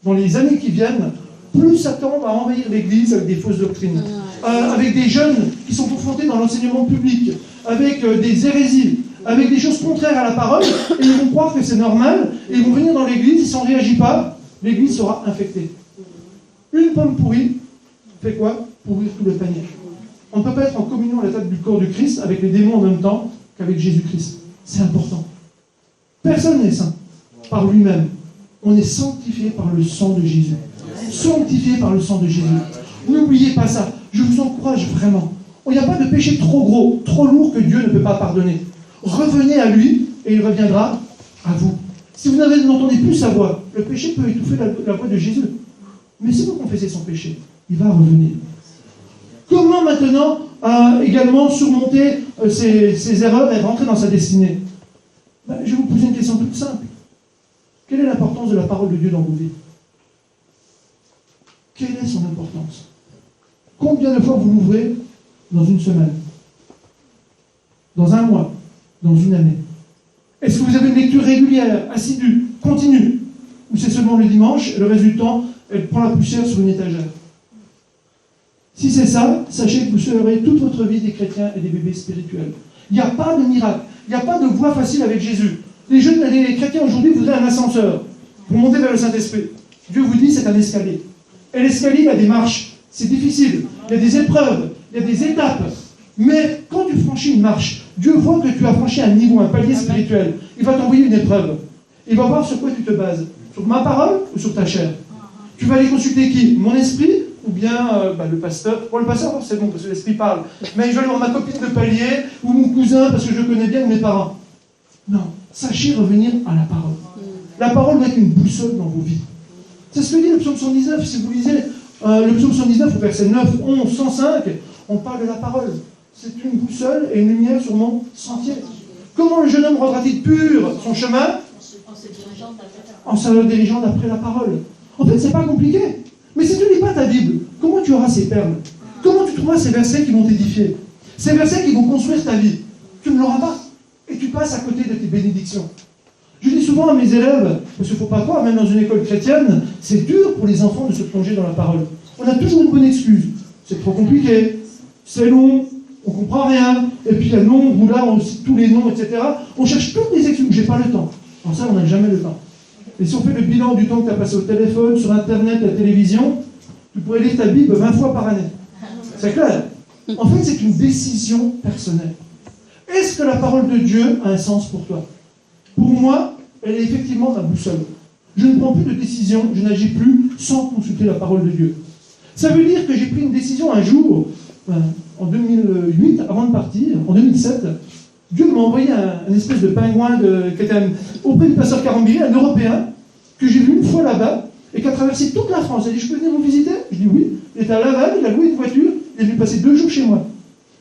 A: dans les années qui viennent, plus Satan va envahir l'Église avec des fausses doctrines, avec des jeunes qui sont confrontés dans l'enseignement public, avec des hérésies, avec des choses contraires à la parole, et ils vont croire que c'est normal, et ils vont venir dans l'Église, si on ne réagit pas, l'Église sera infectée. Une pomme pourrie fait quoi? Pourrir tout le panier. On ne peut pas être en communion à la table du corps du Christ avec les démons en même temps qu'avec Jésus-Christ. C'est important. Personne n'est saint par lui-même. On est sanctifié par le sang de Jésus. Sanctifié par le sang de Jésus. N'oubliez pas ça. Je vous encourage vraiment. Il n'y a pas de péché trop gros, trop lourd que Dieu ne peut pas pardonner. Revenez à lui et il reviendra à vous. Si vous n'entendez plus sa voix, le péché peut étouffer la voix de Jésus. Mais si vous confessez son péché, il va revenir. Comment maintenant également surmonter ces erreurs et rentrer dans sa destinée? Je vais vous poser une question toute simple. Quelle est l'importance de la parole de Dieu dans vos vies? Quelle est son importance? Combien de fois vous l'ouvrez dans une semaine? Dans un mois? Dans une année? Est-ce que vous avez une lecture régulière, assidue, continue? Ou c'est seulement le dimanche et le reste du temps, elle prend la poussière sur une étagère? Si c'est ça, sachez que vous serez toute votre vie des chrétiens et des bébés spirituels. Il n'y a pas de miracle. Il n'y a pas de voie facile avec Jésus. Les chrétiens aujourd'hui voudraient un ascenseur pour monter vers le Saint-Esprit. Dieu vous dit c'est un escalier. Et l'escalier, il y a des marches. C'est difficile. Il y a des épreuves. Il y a des étapes. Mais quand tu franchis une marche, Dieu voit que tu as franchi un niveau, un palier spirituel. Il va t'envoyer une épreuve. Il va voir sur quoi tu te bases. Sur ma parole ou sur ta chair? Tu vas aller consulter qui? Mon esprit ou bien le pasteur? Bon, le pasteur, c'est bon, parce que l'esprit parle. Mais je vais aller voir ma copine de palier ou mon cousin, parce que je connais bien, ou mes parents. Non, sachez revenir à la parole. La parole doit être une boussole dans vos vies. C'est ce que dit le psaume 119. Si vous lisez le psaume 119 au verset 9, 11, 105, on parle de la parole. C'est une boussole et une lumière sur mon sentier. Comment le jeune homme rendra-t-il pur son chemin? En se dirigeant d'après la parole. En fait, c'est pas compliqué. Mais si tu ne lis pas ta Bible, comment tu auras ces perles? Comment tu trouveras ces versets qui vont t'édifier? Ces versets qui vont construire ta vie? Tu ne l'auras pas. Et tu passes à côté de tes bénédictions. Je dis souvent à mes élèves, parce qu'il ne faut pas croire, même dans une école chrétienne, c'est dur pour les enfants de se plonger dans la parole. On a toujours une bonne excuse. C'est trop compliqué, c'est long, on ne comprend rien, et puis il y a nombre, ou là on cite tous les noms, etc. On cherche toutes les excuses, j'ai pas le temps. Alors ça, on n'a jamais le temps. Et si on fait le bilan du temps que tu as passé au téléphone, sur Internet, la télévision, tu pourrais lire ta Bible 20 fois par année. C'est clair. En fait, c'est une décision personnelle. Est-ce que la parole de Dieu a un sens pour toi? Pour moi, elle est effectivement ma boussole. Je ne prends plus de décision, je n'agis plus sans consulter la parole de Dieu. Ça veut dire que j'ai pris une décision un jour, en 2008, avant de partir, en 2007, Dieu m'a envoyé un espèce de pingouin qui était auprès du pasteur Carambili, un Européen, que j'ai vu une fois là-bas, et qui a traversé toute la France. Il a dit, je peux venir vous visiter? Je dis oui. Il était à Laval, il a loué une voiture, il est venu passer 2 jours chez moi.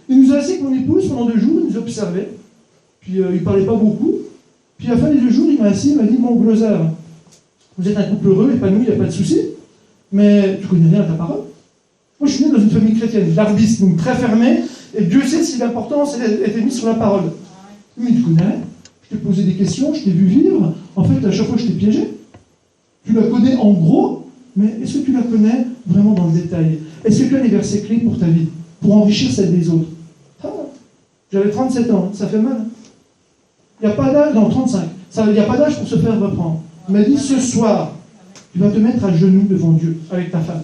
A: Il nous a assis avec mon épouse pendant 2 jours, il nous observait, puis il ne parlait pas beaucoup. Puis à la fin des 2 jours, il m'a assis, il m'a dit, mon Gloser, vous êtes un couple heureux, épanoui, il n'y a pas de souci, mais tu connais rien à ta parole. Moi, je suis né dans une famille chrétienne, d'arbistes, donc très fermée, et Dieu sait si l'importance était mise sur la parole. Mais tu connais rien. Je t'ai posé des questions, je t'ai vu vivre, en fait, à chaque fois, je t'ai piégé. Tu la connais en gros, mais est-ce que tu la connais vraiment dans le détail? Est-ce que tu as les versets clés pour ta vie, pour enrichir celle des autres? J'avais 37 ans, ça fait mal. Il n'y a pas d'âge, dans 35, il n'y a pas d'âge pour se faire reprendre. Il m'a dit, ce soir, tu vas te mettre à genoux devant Dieu, avec ta femme.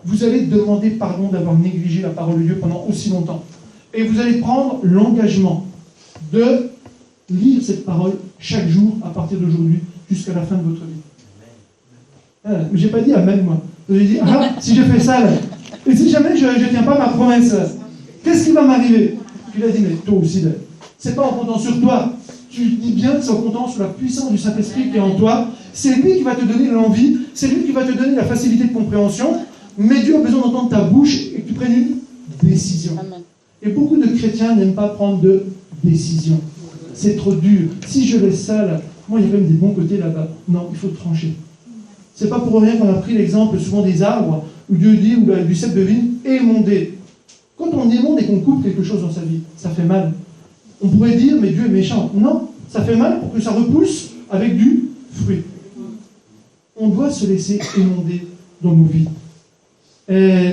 A: Vous allez demander pardon d'avoir négligé la parole de Dieu pendant aussi longtemps. Et vous allez prendre l'engagement de lire cette parole chaque jour, à partir d'aujourd'hui, jusqu'à la fin de votre vie. Mais je n'ai pas dit amen, moi. J'ai dit, si je fais ça, là, et si jamais je ne tiens pas ma promesse, qu'est-ce qui va m'arriver? Il a dit, mais toi aussi, c'est pas en comptant sur toi. Tu dis bien que c'est en comptant sur la puissance du Saint-Esprit qui est en toi. C'est lui qui va te donner l'envie, c'est lui qui va te donner la facilité de compréhension. Mais Dieu a besoin d'entendre ta bouche et que tu prennes une décision. Amen. Et beaucoup de chrétiens n'aiment pas prendre de décision. C'est trop dur. Si je laisse ça, là, moi, il y a même des bons côtés là-bas. Non, il faut trancher. C'est pas pour rien qu'on a pris l'exemple souvent des arbres, où Dieu dit, ou du cep de vigne, émondé. Quand on émonde et qu'on coupe quelque chose dans sa vie, ça fait mal. On pourrait dire, mais Dieu est méchant. Non, ça fait mal pour que ça repousse avec du fruit. On doit se laisser émonder dans nos vies. Et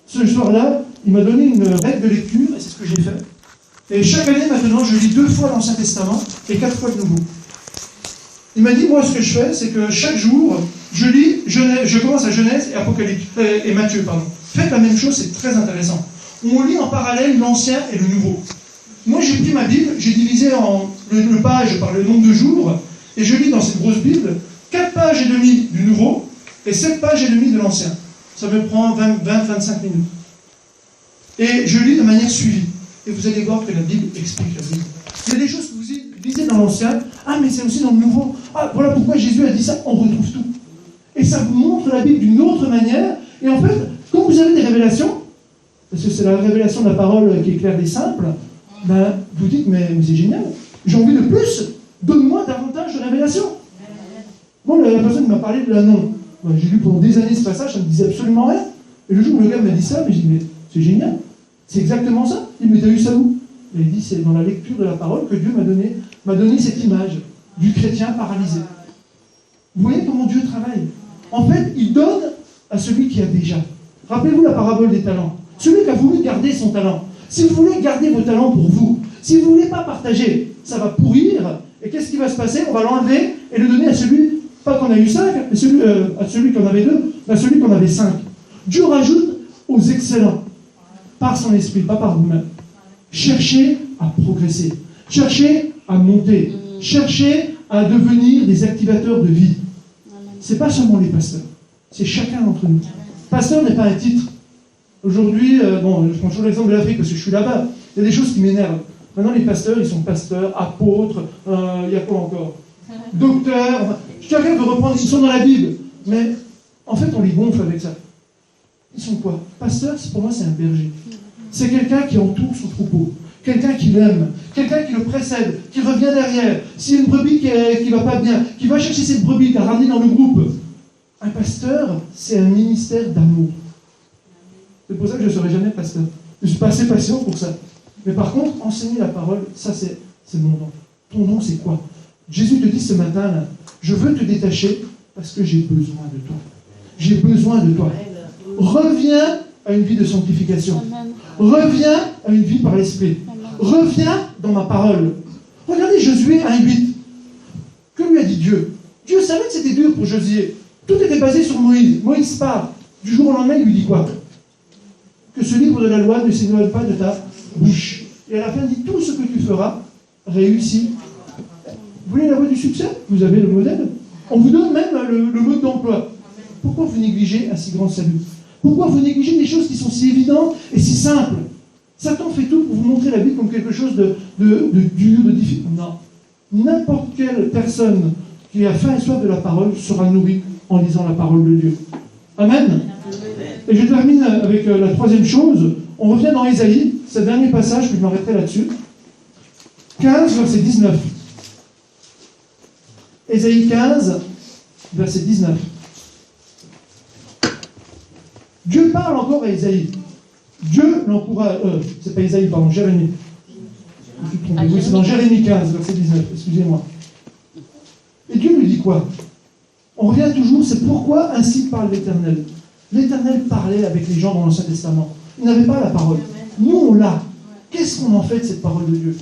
A: ce soir-là, il m'a donné une règle de lecture, et c'est ce que j'ai fait. Et chaque année, maintenant, je lis 2 fois l'Ancien Testament et 4 fois le Nouveau. Il m'a dit, moi, ce que je fais, c'est que chaque jour, je commence à Genèse et Apocalypse, et Matthieu, pardon. Faites la même chose, c'est très intéressant. On lit en parallèle l'Ancien et le Nouveau. Moi, j'ai pris ma Bible, j'ai divisé en le page par le nombre de jours, et je lis dans cette grosse Bible 4 pages et demie du Nouveau et 7 pages et demie de l'Ancien. Ça me prend 20-25 minutes. Et je lis de manière suivie. Et vous allez voir que la Bible explique la Bible. Il y a des choses que vous lisez dans l'Ancien, mais c'est aussi dans le Nouveau. Voilà pourquoi Jésus a dit ça, on retrouve tout. Et ça vous montre la Bible d'une autre manière. Et en fait, quand vous avez des révélations, parce que c'est la révélation de la parole qui est claire et simple, vous dites, mais c'est génial, j'ai envie de plus, donne-moi davantage de révélations. Bon, la personne qui m'a parlé de l'annon, j'ai lu pendant des années ce passage, ça ne me disait absolument rien. Et le jour où le gars m'a dit ça, j'ai dit, mais c'est génial, c'est exactement ça. Il m'a dit, mais t'as eu ça où? Et il dit, c'est dans la lecture de la parole que Dieu m'a donné cette image du chrétien paralysé. Vous voyez comment Dieu travaille? En fait, il donne à celui qui a déjà. Rappelez-vous la parabole des talents. Celui qui a voulu garder son talent. Si vous voulez garder vos talents pour vous, si vous ne voulez pas partager, ça va pourrir. Et qu'est-ce qui va se passer? On va l'enlever et le donner à celui, pas qu'on a eu 5, mais à celui qui en avait 2, à celui qui en avait 5. Dieu rajoute aux excellents, par son esprit, pas par vous-même. Cherchez à progresser. Cherchez à monter. Cherchez à devenir des activateurs de vie. Ce n'est pas seulement les pasteurs, c'est chacun d'entre nous. Pasteur n'est pas un titre. Aujourd'hui, je prends toujours l'exemple de l'Afrique parce que je suis là-bas. Il y a des choses qui m'énervent. Maintenant, les pasteurs, ils sont pasteurs, apôtres, il y a quoi encore? Docteurs. Chacun veut reprendre, ils sont dans la Bible. Mais en fait, on les gonfle avec ça. Ils sont quoi? Pasteur, pour moi, c'est un berger. C'est quelqu'un qui entoure son troupeau. Quelqu'un qui l'aime. Quelqu'un qui le précède, qui revient derrière. S'il y a une brebis qui ne va pas bien, qui va chercher cette brebis, qui la ramener dans le groupe. Un pasteur, c'est un ministère d'amour. C'est pour ça que je ne serai jamais pasteur. Je ne suis pas assez patient pour ça. Mais par contre, enseigner la parole, ça c'est mon nom. Ton nom, c'est quoi? Jésus te dit ce matin, là, je veux te détacher parce que j'ai besoin de toi. J'ai besoin de toi. Reviens à une vie de sanctification. Reviens à une vie par l'Esprit. Reviens dans ma parole. Regardez Josué 1:8. Que lui a dit Dieu? Dieu savait que c'était dur pour Josué. Tout était basé sur Moïse. Moïse part. Du jour au lendemain, il lui dit quoi? Que ce livre de la loi ne s'éloigne pas de ta bouche. Et à la fin, il dit, tout ce que tu feras réussit. Vous voulez la voie du succès? Vous avez le modèle. On vous donne même le mode d'emploi. Pourquoi vous négligez un si grand salut? Pourquoi vous négligez des choses qui sont si évidentes et si simples? Satan fait tout pour vous montrer la Bible comme quelque chose de dur, de difficile. Non. N'importe quelle personne qui a faim et soif de la parole sera nourrie en lisant la parole de Dieu. Amen. Et je termine avec la troisième chose. On revient dans Ésaïe, c'est le dernier passage, puis je m'arrêterai là-dessus. 15, verset 19. Ésaïe 15, verset 19. Dieu parle encore à Ésaïe. Dieu l'encourage. C'est pas Ésaïe, pardon, Jérémie. Je me suis trompé. Oui, c'est dans Jérémie 15, verset 19. Excusez-moi. Et Dieu lui dit quoi? On revient toujours, c'est pourquoi ainsi parle l'Éternel. L'Éternel parlait avec les gens dans l'Ancien Testament. Ils n'avaient pas la parole. Nous, on l'a. Qu'est-ce qu'on en fait de cette parole de Dieu?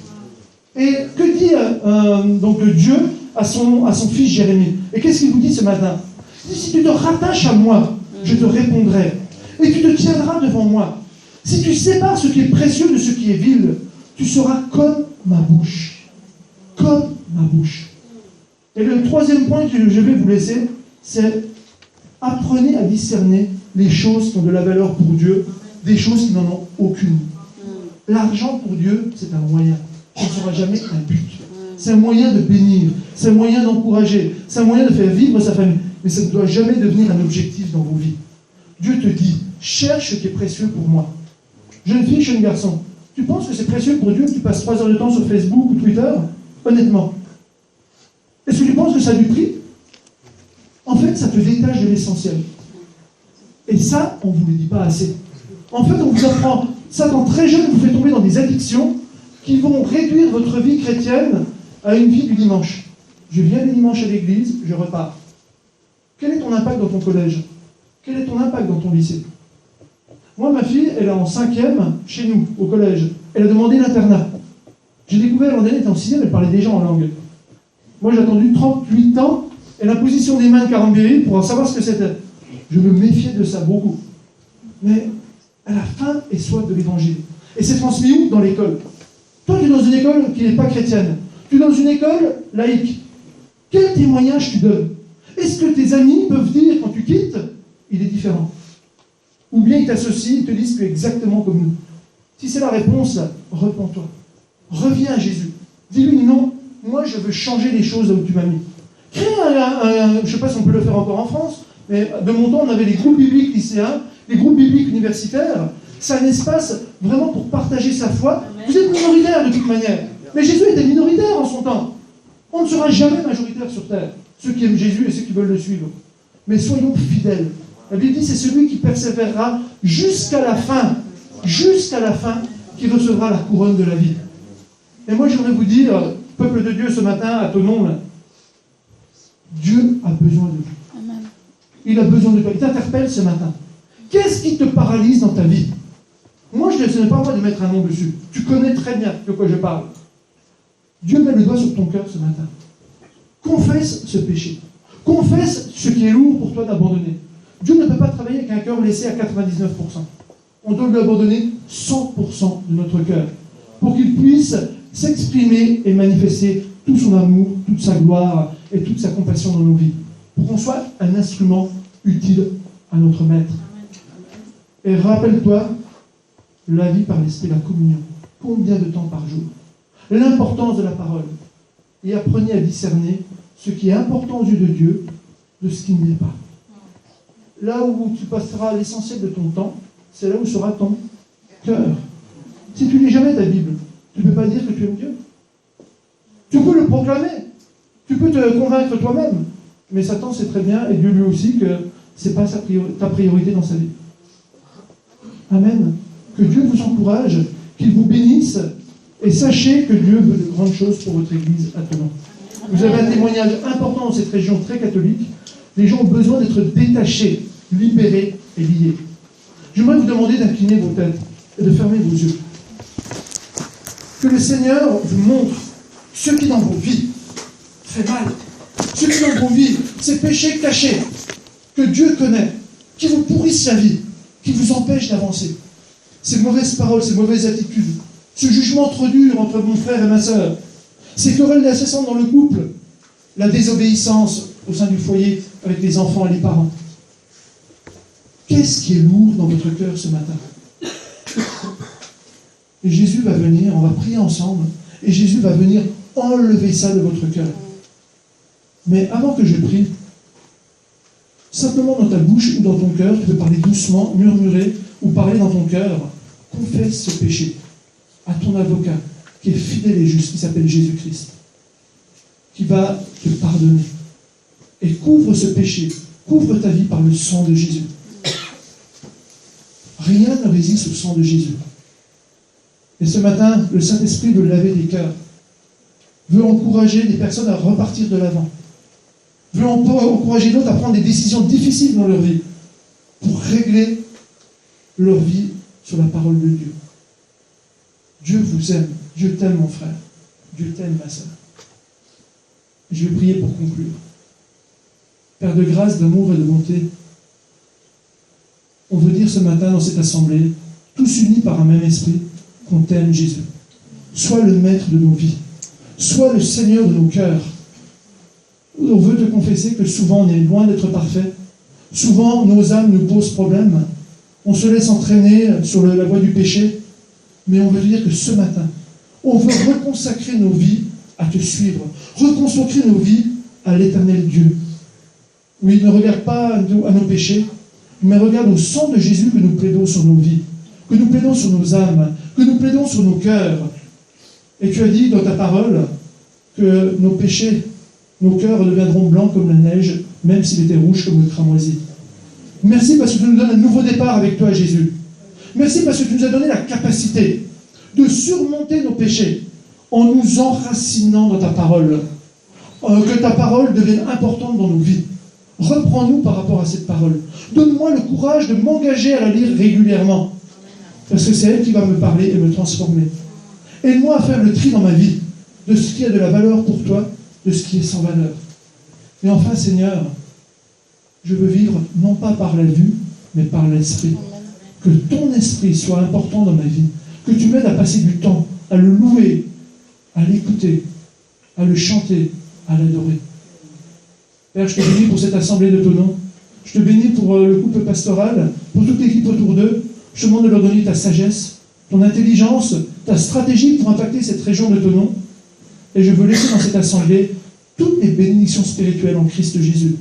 A: Et que dit donc Dieu à son fils Jérémie? Et qu'est-ce qu'il vous dit ce matin? Il dit, si tu te rattaches à moi, je te répondrai. Et tu te tiendras devant moi. Si tu sépares ce qui est précieux de ce qui est vil, tu seras comme ma bouche. Comme ma bouche. Et le troisième point que je vais vous laisser, c'est apprenez à discerner les choses qui ont de la valeur pour Dieu, des choses qui n'en ont aucune. L'argent pour Dieu, c'est un moyen. Ce ne sera jamais un but. C'est un moyen de bénir, c'est un moyen d'encourager, c'est un moyen de faire vivre sa famille. Mais ça ne doit jamais devenir un objectif dans vos vies. Dieu te dit, cherche ce qui est précieux pour moi. Jeune fille, jeune garçon, tu penses que c'est précieux pour Dieu que tu passes 3 heures de temps sur Facebook ou Twitter? Honnêtement. Est-ce que tu penses que ça a du prix? En fait, ça te détache de l'essentiel. Et ça, on ne vous le dit pas assez. En fait, on vous apprend, Satan très jeune vous fait tomber dans des addictions qui vont réduire votre vie chrétienne à une vie du dimanche. Je viens le dimanche à l'église, je repars. Quel est ton impact dans ton collège? Quel est ton impact dans ton lycée? Moi, ma fille, elle est en 5e chez nous, au collège. Elle a demandé l'internat. J'ai découvert l'an dernier, elle était en 6e, elle parlait déjà en langue. Moi, j'ai attendu 38 ans et l'imposition des mains de Karambéry pour en savoir ce que c'était. Je me méfiais de ça beaucoup. Mais elle a faim et soif de l'évangile. Et c'est transmis où? Dans l'école. Toi, tu es dans une école qui n'est pas chrétienne. Tu es dans une école laïque. Quel témoignage tu donnes? Est-ce que tes amis peuvent dire, quand tu quittes, il est différent? Ou bien ils t'associent, ils te disent que tu es exactement comme nous? Si c'est la réponse, repens-toi. Reviens à Jésus. Dis-lui, non, moi je veux changer les choses là où tu m'as mis. Crée je ne sais pas si on peut le faire encore en France, mais de mon temps, on avait les groupes bibliques lycéens, les groupes bibliques universitaires. C'est un espace vraiment pour partager sa foi. Vous êtes minoritaire de toute manière. Mais Jésus était minoritaire en son temps. On ne sera jamais majoritaire sur terre. Ceux qui aiment Jésus et ceux qui veulent le suivre. Mais soyons fidèles. La Bible dit, c'est celui qui persévérera jusqu'à la fin, qui recevra la couronne de la vie. Et moi, j'aimerais vous dire, peuple de Dieu, ce matin, à ton nom, là, Dieu a besoin de vous. Amen. Il a besoin de toi. Il t'interpelle ce matin. Qu'est-ce qui te paralyse dans ta vie? Moi, ce n'est pas à moi de mettre un nom dessus. Tu connais très bien de quoi je parle. Dieu met le doigt sur ton cœur ce matin. Confesse ce péché. Confesse ce qui est lourd pour toi d'abandonner. Dieu ne peut pas travailler avec un cœur laissé à 99%. On doit lui abandonner 100% de notre cœur pour qu'il puisse s'exprimer et manifester tout son amour, toute sa gloire et toute sa compassion dans nos vies, pour qu'on soit un instrument utile à notre Maître. Et rappelle-toi, la vie par l'Esprit, la communion. Combien de temps par jour? L'importance de la parole. Et apprenez à discerner ce qui est important aux yeux de Dieu de ce qui ne l'est pas. Là où tu passeras l'essentiel de ton temps, c'est là où sera ton cœur. Si tu lis jamais ta Bible, tu ne peux pas dire que tu aimes Dieu. Tu peux le proclamer. Tu peux te convaincre toi-même. Mais Satan sait très bien, et Dieu lui aussi, que ce n'est pas ta priorité dans sa vie. Amen. Que Dieu vous encourage, qu'il vous bénisse, et sachez que Dieu veut de grandes choses pour votre Église à Thonon. Vous avez un témoignage important dans cette région très catholique. Les gens ont besoin d'être détachés, libérés et liés. J'aimerais vous demander d'incliner vos têtes et de fermer vos yeux. Que le Seigneur vous montre ce qui dans vos vies fait mal, ce qui dans vos vies, ces péchés cachés que Dieu connaît, qui vous pourrissent la vie, qui vous empêchent d'avancer. Ces mauvaises paroles, ces mauvaises attitudes, ce jugement trop dur entre mon frère et ma sœur, ces querelles incessantes dans le couple, la désobéissance au sein du foyer avec les enfants et les parents. Qu'est-ce qui est lourd dans votre cœur ce matin? Et Jésus va venir, on va prier ensemble, et Jésus va venir enlever ça de votre cœur. Mais avant que je prie, simplement dans ta bouche ou dans ton cœur, tu peux parler doucement, murmurer, ou parler dans ton cœur, confesse ce péché à ton avocat, qui est fidèle et juste, qui s'appelle Jésus-Christ, qui va te pardonner. Et couvre ce péché, couvre ta vie par le sang de Jésus. Rien ne résiste au sang de Jésus. Et ce matin, le Saint-Esprit veut laver les cœurs, veut encourager les personnes à repartir de l'avant, veut encourager d'autres à prendre des décisions difficiles dans leur vie, pour régler leur vie sur la parole de Dieu. Dieu vous aime, Dieu t'aime mon frère, Dieu t'aime ma sœur. Je vais prier pour conclure. Père de grâce, d'amour et de bonté, on veut dire ce matin dans cette assemblée, tous unis par un même esprit, qu'on t'aime Jésus. Sois le maître de nos vies, sois le Seigneur de nos cœurs. On veut te confesser que souvent on est loin d'être parfait, souvent nos âmes nous posent problème, on se laisse entraîner sur la voie du péché, mais on veut te dire que ce matin, on veut reconsacrer nos vies à te suivre, reconsacrer nos vies à l'éternel Dieu. Oui, ne regarde pas à nos péchés, mais regarde au sang de Jésus que nous plaidons sur nos vies, que nous plaidons sur nos âmes, que nous plaidons sur nos cœurs. Et tu as dit dans ta parole que nos péchés, nos cœurs deviendront blancs comme la neige, même s'il était rouge comme le cramoisi. Merci parce que tu nous donnes un nouveau départ avec toi, Jésus. Merci parce que tu nous as donné la capacité de surmonter nos péchés en nous enracinant dans ta parole. Que ta parole devienne importante dans nos vies. Reprends-nous par rapport à cette parole. Donne-moi le courage de m'engager à la lire régulièrement. Parce que c'est elle qui va me parler et me transformer. Aide-moi à faire le tri dans ma vie de ce qui a de la valeur pour toi, de ce qui est sans valeur. Et enfin, Seigneur, je veux vivre non pas par la vue, mais par l'esprit. Que ton esprit soit important dans ma vie. Que tu m'aides à passer du temps, à le louer, à l'écouter, à le chanter, à l'adorer. Père, je te bénis pour cette assemblée de Thonon. Je te bénis pour le couple pastoral, pour toute l'équipe autour d'eux. Je te demande de leur donner ta sagesse, ton intelligence, ta stratégie pour impacter cette région de Thonon. Et je veux laisser dans cette assemblée toutes les bénédictions spirituelles en Christ Jésus.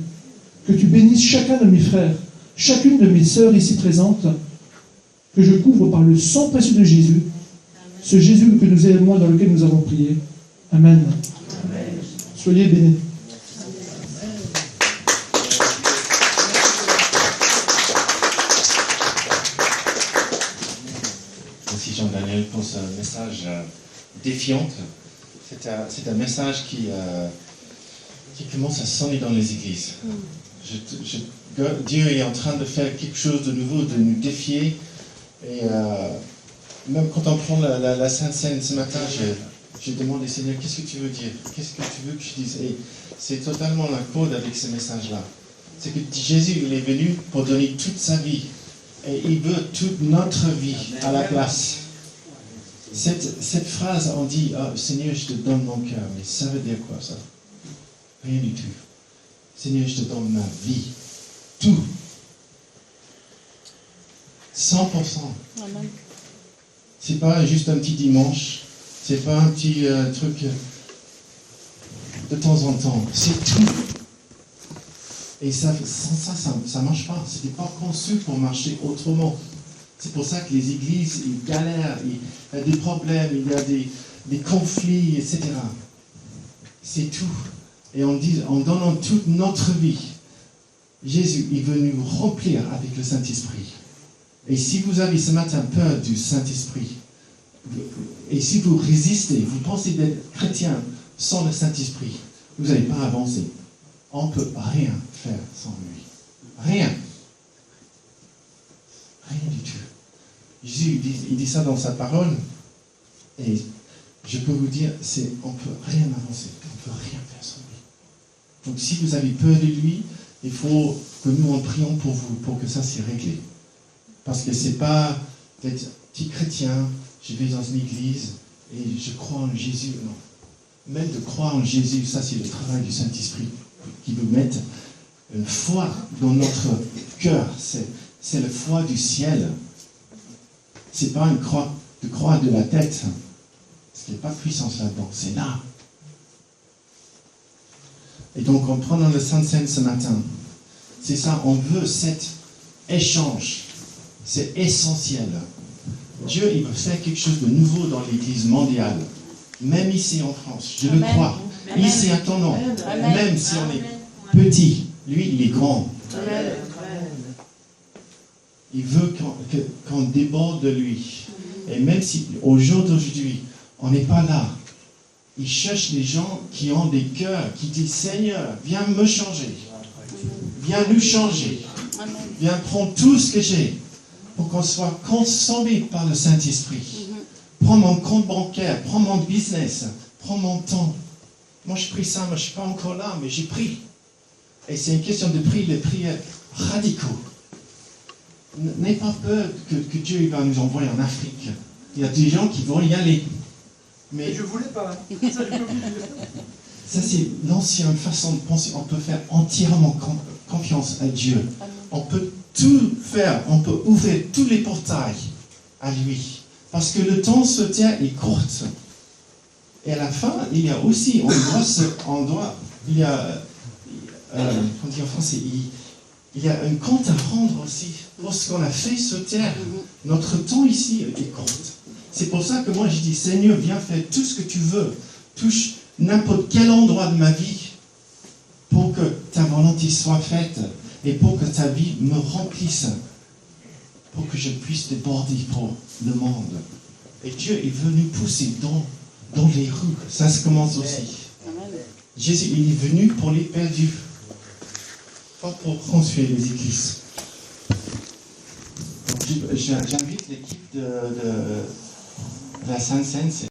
A: Que tu bénisses chacun de mes frères, chacune de mes sœurs ici présentes, que je couvre par le sang précieux de Jésus, ce Jésus que nous aimons, dans lequel nous avons prié. Amen. Amen. Soyez bénis.
B: Merci Jean-Daniel pour ce message défiant. C'est un message qui commence à sonner dans les églises. Dieu est en train de faire quelque chose de nouveau, de nous défier. Et même quand on prend la Sainte Seine ce matin, j'ai demandé, Seigneur, qu'est-ce que tu veux dire? Qu'est-ce que tu veux que je dise? Et c'est totalement en accord avec ce message-là. C'est que Jésus, il est venu pour donner toute sa vie. Et il veut toute notre vie à la place. Cette phrase, on dit, Seigneur, je te donne mon cœur. Mais ça veut dire quoi, ça? Rien du tout. Seigneur, je te donne ma vie. Tout. 100%.
C: Amen.
B: C'est pas juste un petit dimanche. C'est pas un petit truc de temps en temps. C'est tout. Et sans ça marche pas. C'était pas conçu pour marcher autrement. C'est pour ça que les églises, ils galèrent, il y a des problèmes, il y a des conflits, etc. C'est tout. Et en donnant toute notre vie, Jésus est venu vous remplir avec le Saint-Esprit. Et si vous avez ce matin peur du Saint-Esprit, et si vous résistez, vous pensez d'être chrétien sans le Saint-Esprit, vous n'allez pas avancer. On ne peut rien faire sans lui. Rien. Rien du tout. Jésus, il dit ça dans sa parole, et je peux vous dire, on ne peut rien avancer, on ne peut rien faire sans lui. Donc si vous avez peur de lui, il faut que nous en prions pour vous, pour que ça s'est réglé. Parce que ce n'est pas d'être petit chrétien, je vais dans une église et je crois en Jésus. Non. Même de croire en Jésus, ça c'est le travail du Saint-Esprit qui veut mettre une foi dans notre cœur. C'est la foi du ciel. Ce n'est pas une croix de la tête. Parce qu'il n'y a pas de puissance là-dedans. C'est là. Et donc en prenant le Saint-Seine ce matin, c'est ça, on veut cet échange. C'est essentiel. Dieu, il veut faire quelque chose de nouveau dans l'Église mondiale. Même ici en France, je le crois.
C: Amen.
B: Ici à ton nom.
C: Amen.
B: Même si on est petit, lui, il est grand.
C: Amen.
B: Il veut qu'on déborde de lui. Et même si au jour d'aujourd'hui, on n'est pas là, il cherche des gens qui ont des cœurs, qui disent, Seigneur, viens me changer. Viens nous changer.
C: Amen.
B: Viens prendre tout ce que j'ai pour qu'on soit consommé par le Saint-Esprit. Prends mon compte bancaire, prends mon business, prends mon temps. Moi, je prie ça, moi, je ne suis pas encore là, mais j'ai pris. Et c'est une question de prier, les prières radicaux. N'aie pas peur que Dieu va nous envoyer en Afrique. Il y a des gens qui vont y aller. Mais
A: je voulais pas.
B: ça, c'est l'ancienne façon de penser. On peut faire entièrement confiance à Dieu. On peut tout faire. On peut ouvrir tous les portails à lui. Parce que le temps sur terre est court. Et à la fin, il y a aussi, il y a, on dit en français, il y a un compte à rendre aussi pour ce qu'on a fait sur terre. Notre temps ici est court. C'est pour ça que moi je dis, Seigneur, viens faire tout ce que tu veux. Touche n'importe quel endroit de ma vie pour que ta volonté soit faite et pour que ta vie me remplisse. Pour que je puisse déborder pour le monde. Et Dieu est venu pousser dans les rues. Ça se commence aussi.
C: Amen.
B: Jésus, il est venu pour les perdus. Pas pour construire les églises. Donc, j'invite l'équipe de la Sainte-Seine.